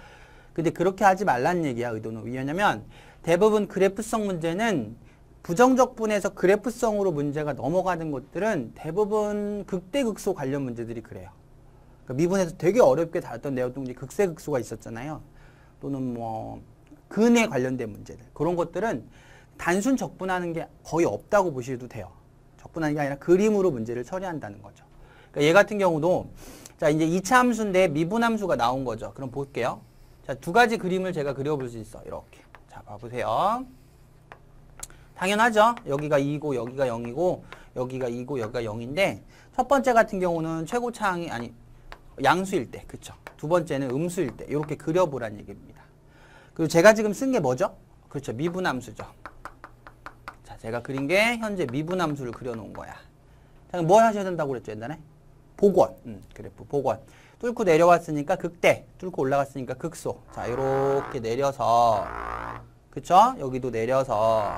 A: 근데 그렇게 하지 말라는 얘기야, 의도는. 왜냐면 대부분 그래프성 문제는 부정적분에서 그래프성으로 문제가 넘어가는 것들은 대부분 극대극소 관련 문제들이 그래요. 그러니까 미분에서 되게 어렵게 다뤘던 내용 중에 극세극소가 있었잖아요. 또는 뭐 근에 관련된 문제들. 그런 것들은 단순 적분하는 게 거의 없다고 보셔도 돼요. 적분하는 게 아니라 그림으로 문제를 처리한다는 거죠. 그러니까 얘 같은 경우도 자 이제 2차 함수인데 미분함수가 나온 거죠. 그럼 볼게요. 자, 두 가지 그림을 제가 그려볼 수 있어. 이렇게. 자, 봐보세요. 당연하죠. 여기가 2고 여기가 0이고 여기가 2고 여기가 0인데 첫 번째 같은 경우는 최고차항이 아니 양수일 때. 그쵸. 두 번째는 음수일 때. 이렇게 그려보란 얘기입니다. 그리고 제가 지금 쓴 게 뭐죠? 그렇죠. 미분함수죠. 자, 제가 그린 게 현재 미분함수를 그려놓은 거야. 자, 뭘 하셔야 된다고 그랬죠, 옛날에? 복원. 그래프 복원. 뚫고 내려왔으니까 극대. 뚫고 올라갔으니까 극소. 자, 이렇게 내려서 그쵸? 여기도 내려서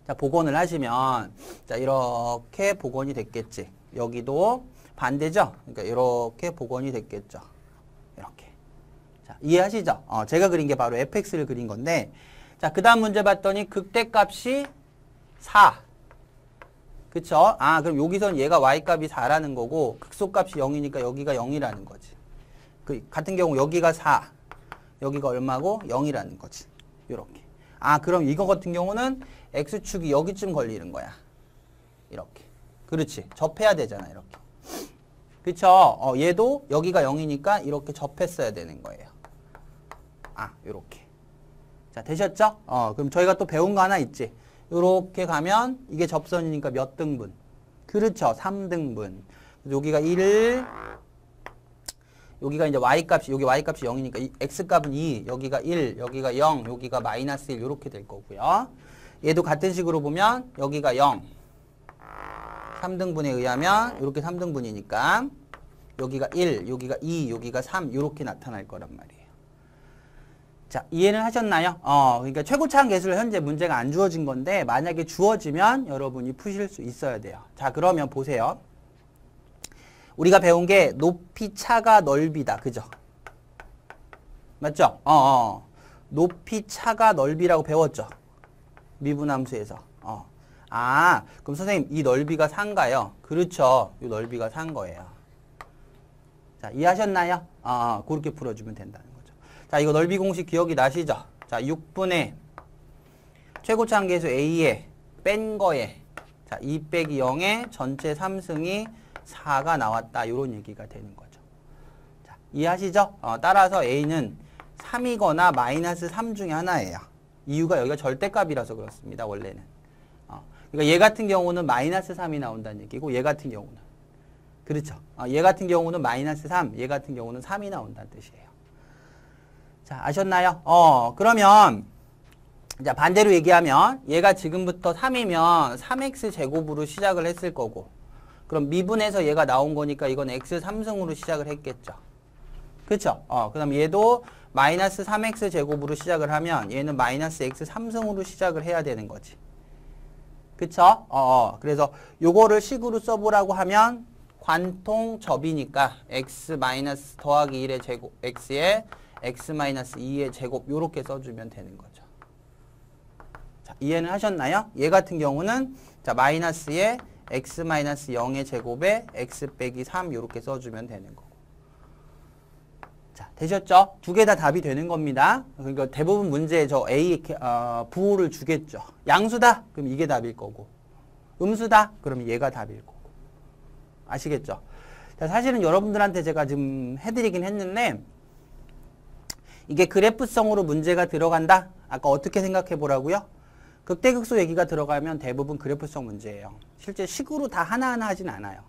A: 자, 복원을 하시면 자, 이렇게 복원이 됐겠지. 여기도 반대죠? 그러니까 이렇게 복원이 됐겠죠. 이렇게. 자, 이해하시죠? 제가 그린 게 바로 fx를 그린 건데 자, 그 다음 문제 봤더니 극대값이 4. 그쵸? 아, 그럼 여기선 얘가 y값이 4라는 거고 극소값이 0이니까 여기가 0이라는 거지. 같은 경우 여기가 4. 여기가 얼마고? 0이라는 거지. 요렇게. 아, 그럼 이거 같은 경우는 x축이 여기쯤 걸리는 거야. 이렇게. 그렇지. 접해야 되잖아. 이렇게. 그쵸? 얘도 여기가 0이니까 이렇게 접했어야 되는 거예요. 아, 요렇게. 자, 되셨죠? 그럼 저희가 또 배운 거 하나 있지. 요렇게 가면 이게 접선이니까 몇 등분? 그렇죠. 3등분. 여기가 1, 여기가 이제 y값이, 여기 y값이 0이니까 x값은 2, 여기가 1, 여기가 0, 여기가 마이너스 1 이렇게 될 거고요. 얘도 같은 식으로 보면 여기가 0, 3등분에 의하면 이렇게 3등분이니까 여기가 1, 여기가 2, 여기가 3 이렇게 나타날 거란 말이에요. 자, 이해는 하셨나요? 그러니까 최고차항 계수를 현재 문제가 안 주어진 건데 만약에 주어지면 여러분이 푸실 수 있어야 돼요. 자, 그러면 보세요. 우리가 배운 게 높이 차가 넓이다. 그죠? 맞죠? 높이 차가 넓이라고 배웠죠? 미분함수에서. 아, 그럼 선생님 이 넓이가 4인가요? 그렇죠. 이 넓이가 4인 거예요. 자, 이해하셨나요? 그렇게 풀어주면 된다는 거죠. 자, 이거 넓이 공식 기억이 나시죠? 자, 6분의 최고차항 계수 A에 뺀 거에 자, 2 빼기 0에 전체 3승이 4가 나왔다. 이런 얘기가 되는 거죠. 자, 이해하시죠? 따라서 A는 3이거나 마이너스 3 중에 하나예요. 이유가 여기가 절대값이라서 그렇습니다. 원래는. 그러니까 얘 같은 경우는 마이너스 3이 나온다는 얘기고 얘 같은 경우는. 그렇죠. 얘 같은 경우는 마이너스 3, 얘 같은 경우는 3이 나온다는 뜻이에요. 자, 아셨나요? 그러면 자, 반대로 얘기하면 얘가 지금부터 3이면 3x 제곱으로 시작을 했을 거고 그럼 미분에서 얘가 나온 거니까 이건 x 3승으로 시작을 했겠죠. 그쵸? 그 다음 얘도 마이너스 3x 제곱으로 시작을 하면 얘는 마이너스 x 3승으로 시작을 해야 되는 거지. 그쵸? 그래서 요거를 식으로 써보라고 하면 관통 접이니까 x 마이너스 더하기 1의 제곱, x에 x 마이너스 2의 제곱 요렇게 써주면 되는 거죠. 자, 이해는 하셨나요? 얘 같은 경우는 자, 마이너스에 x 마이너스 0의 제곱에 x 빼기 3 요렇게 써주면 되는 거고. 자, 되셨죠? 두 개 다 답이 되는 겁니다. 그러니까 대부분 문제에 저 A 부호를 주겠죠. 양수다? 그럼 이게 답일 거고. 음수다? 그럼 얘가 답일 거고. 아시겠죠? 자, 사실은 여러분들한테 제가 지금 해드리긴 했는데 이게 그래프성으로 문제가 들어간다? 아까 어떻게 생각해 보라고요? 극대극소 얘기가 들어가면 대부분 그래프성 문제예요. 실제 식으로 다 하나하나 하진 않아요.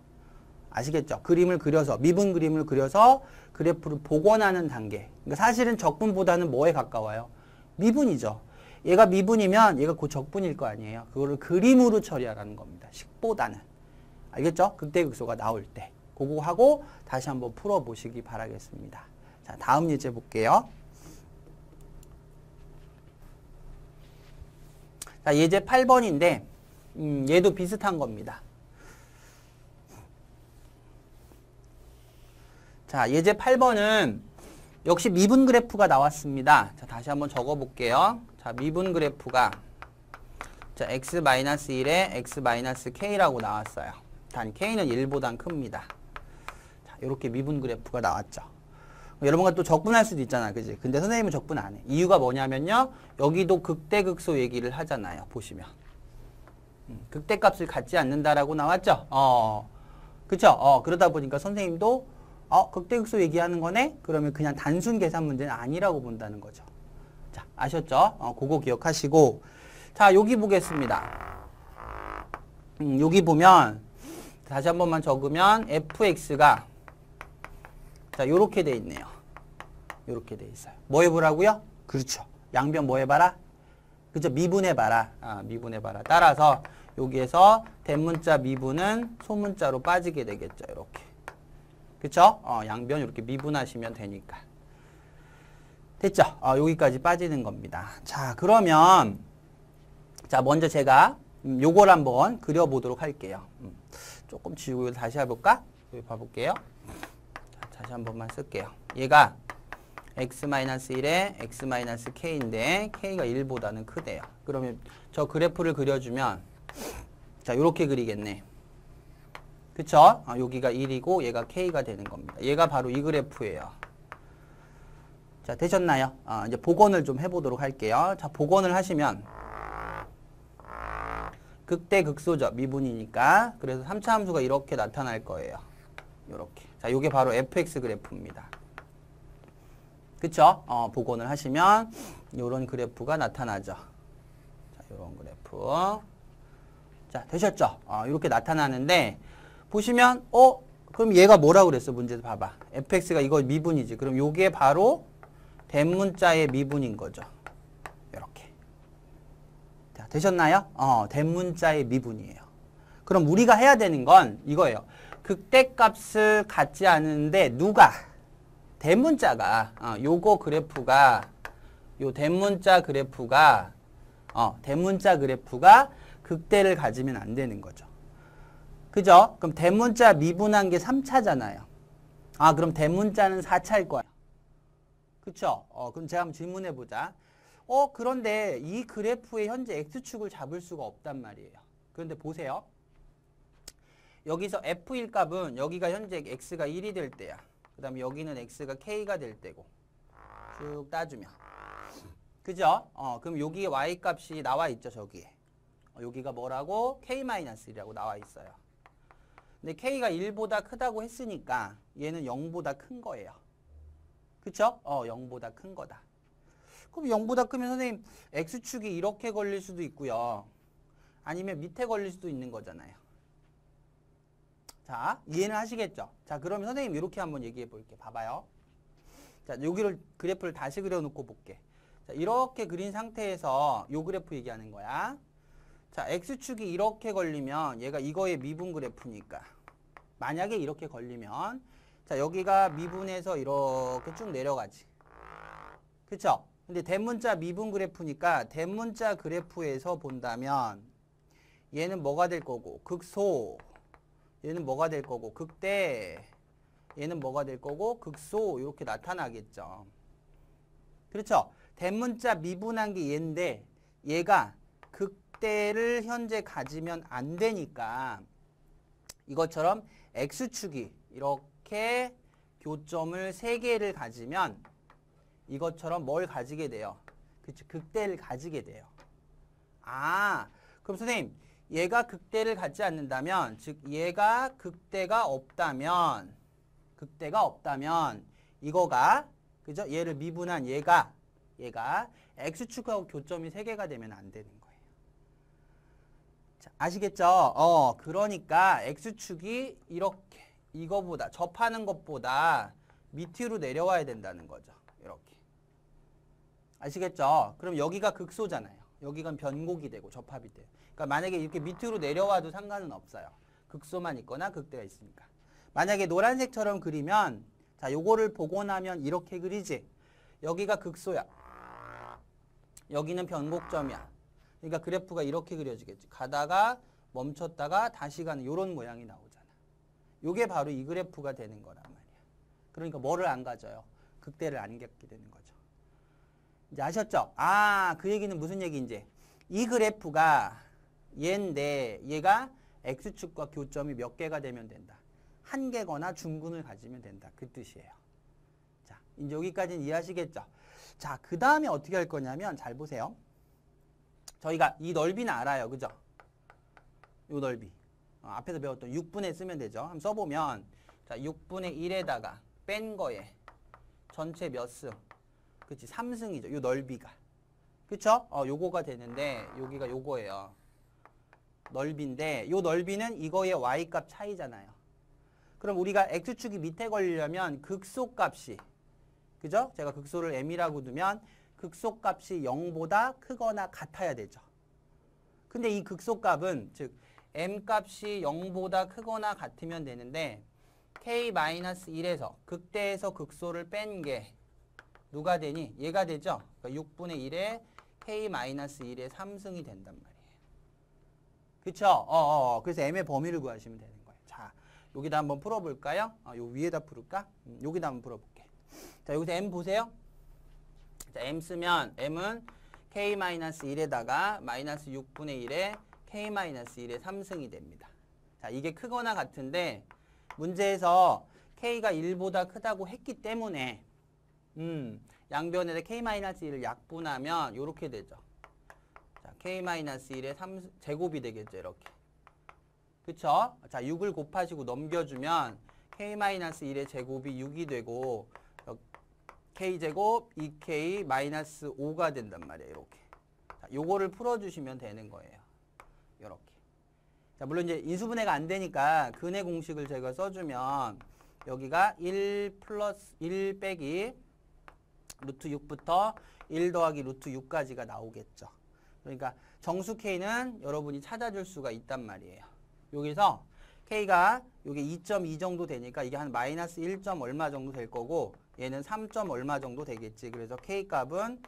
A: 아시겠죠? 그림을 그려서 미분 그림을 그려서 그래프를 복원하는 단계. 그러니까 사실은 적분보다는 뭐에 가까워요? 미분이죠. 얘가 미분이면 얘가 곧 적분일 거 아니에요. 그거를 그림으로 처리하라는 겁니다. 식보다는. 알겠죠? 극대극소가 나올 때. 그거 하고 다시 한번 풀어보시기 바라겠습니다. 자, 다음 예제 볼게요. 자, 예제 8번인데 얘도 비슷한 겁니다. 자, 예제 8번은 역시 미분 그래프가 나왔습니다. 자, 다시 한번 적어볼게요. 자, 미분 그래프가 자, x-1에 x-k라고 나왔어요. 단 k는 1보단 큽니다. 자, 이렇게 미분 그래프가 나왔죠. 여러분과 또 적분할 수도 있잖아, 그지? 근데 선생님은 적분 안 해. 이유가 뭐냐면요, 여기도 극대극소 얘기를 하잖아요. 보시면 극대값을 갖지 않는다라고 나왔죠. 그쵸? 그러다 보니까 선생님도 극대극소 얘기하는 거네? 그러면 그냥 단순 계산 문제는 아니라고 본다는 거죠. 자, 아셨죠? 그거 기억하시고. 자, 여기 보겠습니다. 여기 보면 다시 한 번만 적으면 fx가 자, 요렇게 돼 있네요. 요렇게 돼 있어요. 뭐 해보라고요? 그렇죠. 양변 뭐 해봐라? 그죠? 미분해봐라. 미분해봐라. 따라서 여기에서 대문자 미분은 소문자로 빠지게 되겠죠. 이렇게. 그쵸? 양변 이렇게 미분하시면 되니까. 됐죠? 여기까지 빠지는 겁니다. 자, 그러면 자, 먼저 제가 요걸 한번 그려보도록 할게요. 조금 지우고 다시 해볼까? 여기 봐볼게요. 자, 다시 한 번만 쓸게요. 얘가 x-1에 x-k인데 k가 1보다는 크대요. 그러면 저 그래프를 그려주면 자, 요렇게 그리겠네. 그쵸? 여기가 1이고 얘가 k가 되는 겁니다. 얘가 바로 이 그래프예요. 자, 되셨나요? 이제 복원을 좀 해보도록 할게요. 자, 복원을 하시면 극대극소죠. 미분이니까. 그래서 3차 함수가 이렇게 나타날 거예요. 요렇게. 자, 요게 바로 fx 그래프입니다. 그쵸? 복원을 하시면 요런 그래프가 나타나죠. 자, 요런 그래프. 자, 되셨죠? 이렇게 나타나는데 보시면 그럼 얘가 뭐라고 그랬어? 문제에서 봐봐. fx가 이거 미분이지. 그럼 요게 바로 대문자의 미분인 거죠. 이렇게. 자, 되셨나요? 대문자의 미분이에요. 그럼 우리가 해야 되는 건 이거예요. 극대값을 갖지 않는데 누가? 대문자가 요거 그래프가 요 대문자 그래프가 극대를 가지면 안 되는 거죠. 그죠? 그럼 대문자 미분한 게 3차잖아요. 그럼 대문자는 4차일 거야. 그쵸? 그럼 제가 한번 질문해 보자. 그런데 이 그래프의 현재 x축을 잡을 수가 없단 말이에요. 그런데 보세요. 여기서 f일 값은 여기가 현재 x가 1이 될 때야. 그 다음에 여기는 x가 k가 될 때고 쭉 따주면 그죠? 그럼 여기에 y 값이 나와 있죠. 저기에 여기가 뭐라고? k-1이라고 나와 있어요. 근데 k가 1보다 크다고 했으니까 얘는 0보다 큰 거예요. 그쵸? 0보다 큰 거다. 그럼 0보다 크면 선생님 x축이 이렇게 걸릴 수도 있고요. 아니면 밑에 걸릴 수도 있는 거잖아요. 자, 이해는 하시겠죠? 자, 그러면 선생님 이렇게 한번 얘기해 볼게요. 봐봐요. 자, 여기를 그래프를 다시 그려놓고 볼게. 자, 이렇게 그린 상태에서 요 그래프 얘기하는 거야. 자, x축이 이렇게 걸리면 얘가 이거의 미분 그래프니까 만약에 이렇게 걸리면 자, 여기가 미분해서 이렇게 쭉 내려가지. 그쵸? 근데 대문자 미분 그래프니까 대문자 그래프에서 본다면 얘는 뭐가 될 거고 극소, 얘는 뭐가 될 거고 극대, 얘는 뭐가 될 거고 극소 이렇게 나타나겠죠. 그렇죠? 대문자 미분한 게 얘인데 얘가 극대를 현재 가지면 안 되니까 이것처럼 x축이 이렇게 교점을 3개를 가지면 이것처럼 뭘 가지게 돼요? 그쵸? 극대를 가지게 돼요. 그럼 선생님 얘가 극대를 갖지 않는다면 즉 얘가 극대가 없다면 이거가 그죠? 얘를 미분한 얘가 x축하고 교점이 3개가 되면 안 되는 거예요. 자, 아시겠죠? 그러니까 x축이 이렇게 이거보다 접하는 것보다 밑으로 내려와야 된다는 거죠. 이렇게. 아시겠죠? 그럼 여기가 극소잖아요. 여기가 변곡이 되고 접합이 돼요. 그러니까 만약에 이렇게 밑으로 내려와도 상관은 없어요. 극소만 있거나 극대가 있으니까. 만약에 노란색처럼 그리면 자, 요거를 보고 나면 이렇게 그리지. 여기가 극소야. 여기는 변곡점이야. 그러니까 그래프가 이렇게 그려지겠지. 가다가 멈췄다가 다시 가는 이런 모양이 나오잖아. 요게 바로 이 그래프가 되는 거란 말이야. 그러니까 뭐를 안 가져요? 극대를 안 겪게 되는 거죠. 이제 아셨죠? 아, 그 얘기는 무슨 얘기인지. 이 그래프가 얘인데 얘가 x축과 교점이 몇 개가 되면 된다. 한 개거나 중근을 가지면 된다. 그 뜻이에요. 자, 이제 여기까지는 이해하시겠죠? 자, 그 다음에 어떻게 할 거냐면 잘 보세요. 저희가 이 넓이는 알아요. 그죠? 요 넓이. 앞에서 배웠던 6분의 쓰면 되죠. 한번 써보면 자, 6분의 1에다가 뺀 거에 전체 몇 승? 그치, 3승이죠. 요 넓이가. 그쵸? 요거가 되는데 여기가 요거예요. 넓이인데 요 넓이는 이거의 y값 차이잖아요. 그럼 우리가 x축이 밑에 걸리려면 극소값이, 그죠? 제가 극소를 m이라고 두면 극소값이 0보다 크거나 같아야 되죠. 근데 이 극소값은 즉 m값이 0보다 크거나 같으면 되는데 k-1에서 극대에서 극소를 뺀 게 누가 되니? 얘가 되죠? 그러니까 6분의 1에 k-1의 3승이 된단 말이에요. 그쵸? 그래서 m의 범위를 구하시면 되는 거예요. 자, 여기다 한번 풀어볼까요? 요 위에다 풀을까? 여기다 한번 풀어볼게. 자, 여기서 m 보세요. 자, m 쓰면 m은 k-1에다가 마이너스 6분의 1에 k-1의 3승이 됩니다. 자, 이게 크거나 같은데 문제에서 k가 1보다 크다고 했기 때문에 양변에다 k-1을 약분하면 이렇게 되죠. 자, k-1의 제곱이 되겠죠. 이렇게. 그쵸? 자, 6을 곱하시고 넘겨주면 k-1의 제곱이 6이 되고 k제곱 2k-5가 된단 말이에요. 이렇게. 자, 요거를 풀어주시면 되는 거예요. 요렇게. 자, 물론 이제 인수분해가 안 되니까 근의 공식을 제가 써주면 여기가 1 플러스 1 빼기 루트 6부터 1 더하기 루트 6까지가 나오겠죠. 그러니까 정수 k는 여러분이 찾아줄 수가 있단 말이에요. 여기서 k가 이게 2.2 정도 되니까 이게 한 마이너스 1. 얼마 정도 될 거고 얘는 3. 얼마 정도 되겠지. 그래서 k 값은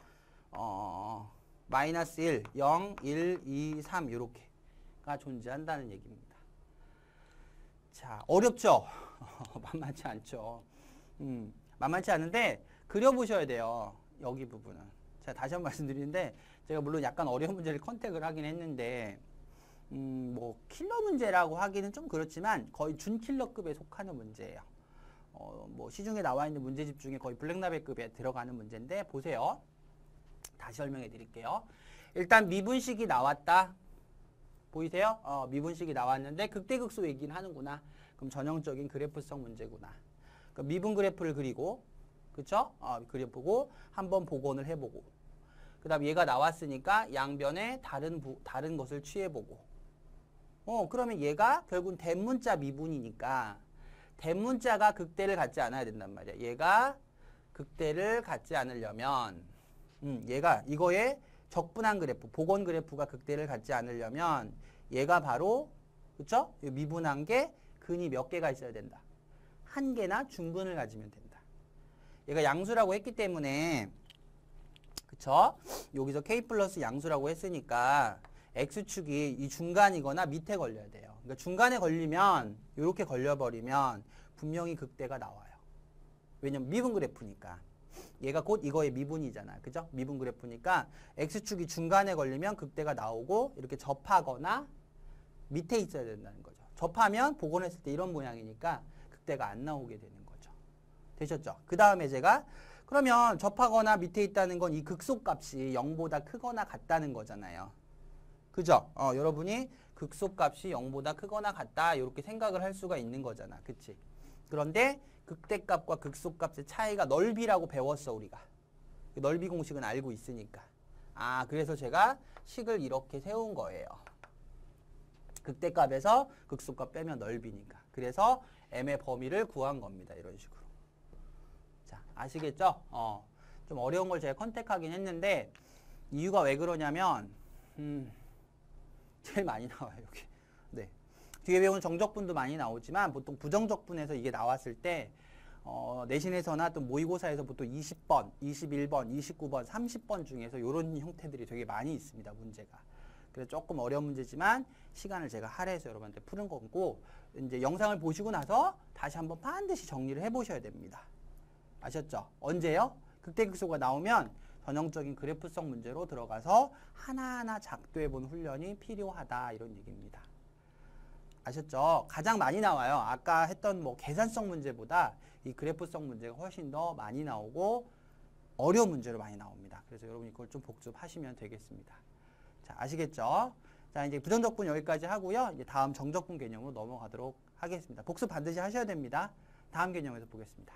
A: 마이너스 1, 0, 1, 2, 3 이렇게가 존재한다는 얘기입니다. 자, 어렵죠? 만만치 않죠. 만만치 않은데 그려보셔야 돼요. 여기 부분은. 제가 다시 한번 말씀드리는데 제가 물론 약간 어려운 문제를 컨택을 하긴 했는데 뭐 킬러 문제라고 하기는 좀 그렇지만 거의 준킬러급에 속하는 문제예요. 뭐 시중에 나와 있는 문제집 중에 거의 블랙라벨급에 들어가는 문제인데 보세요. 다시 설명해 드릴게요. 일단 미분식이 나왔다. 보이세요? 미분식이 나왔는데 극대극소 얘기는 하는구나. 그럼 전형적인 그래프성 문제구나. 그러니까 미분 그래프를 그리고 그쵸? 그려보고 한번 복원을 해보고 그 다음 얘가 나왔으니까 양변에 다른 것을 취해보고 그러면 얘가 결국은 대문자 미분이니까 대문자가 극대를 갖지 않아야 된단 말이야. 얘가 극대를 갖지 않으려면 얘가 이거의 적분한 그래프, 복원 그래프가 극대를 갖지 않으려면 얘가 바로 그쵸? 미분한 게 근이 몇 개가 있어야 된다. 한 개나 중근을 가지면 된다. 얘가 양수라고 했기 때문에 그쵸? 여기서 k 플러스 양수라고 했으니까 x축이 이 중간이거나 밑에 걸려야 돼요. 그러니까 중간에 걸리면 이렇게 걸려버리면 분명히 극대가 나와요. 왜냐면 미분 그래프니까. 얘가 곧 이거의 미분이잖아. 그죠? 미분 그래프니까 x축이 중간에 걸리면 극대가 나오고 이렇게 접하거나 밑에 있어야 된다는 거죠. 접하면 복원했을 때 이런 모양이니까 극대가 안 나오게 되는 거죠. 되셨죠? 그 다음에 제가 그러면 접하거나 밑에 있다는 건 이 극소값이 0보다 크거나 같다는 거잖아요. 그죠? 여러분이 극소값이 0보다 크거나 같다 이렇게 생각을 할 수가 있는 거잖아. 그치? 그런데 극대값과 극소값의 차이가 넓이라고 배웠어 우리가. 넓이 공식은 알고 있으니까. 그래서 제가 식을 이렇게 세운 거예요. 극대값에서 극소값 빼면 넓이니까. 그래서 m의 범위를 구한 겁니다. 이런 식으로. 자, 아시겠죠? 좀 어려운 걸 제가 컨택하긴 했는데 이유가 왜 그러냐면 제일 많이 나와요. 여기. 네. 뒤에 배운 정적분도 많이 나오지만 보통 부정적분에서 이게 나왔을 때 내신에서나 또 모의고사에서 보통 20번, 21번, 29번, 30번 중에서 이런 형태들이 되게 많이 있습니다. 문제가. 그래서 조금 어려운 문제지만 시간을 제가 할애해서 여러분한테 푸는 거고 이제 영상을 보시고 나서 다시 한번 반드시 정리를 해보셔야 됩니다. 아셨죠? 언제요? 극대극소가 나오면 전형적인 그래프성 문제로 들어가서 하나하나 작도해본 훈련이 필요하다 이런 얘기입니다. 아셨죠? 가장 많이 나와요. 아까 했던 뭐 계산성 문제보다 이 그래프성 문제가 훨씬 더 많이 나오고 어려운 문제로 많이 나옵니다. 그래서 여러분 이걸 좀 복습하시면 되겠습니다. 자, 아시겠죠? 자, 이제 부정적분 여기까지 하고요. 이제 다음 정적분 개념으로 넘어가도록 하겠습니다. 복습 반드시 하셔야 됩니다. 다음 개념에서 보겠습니다.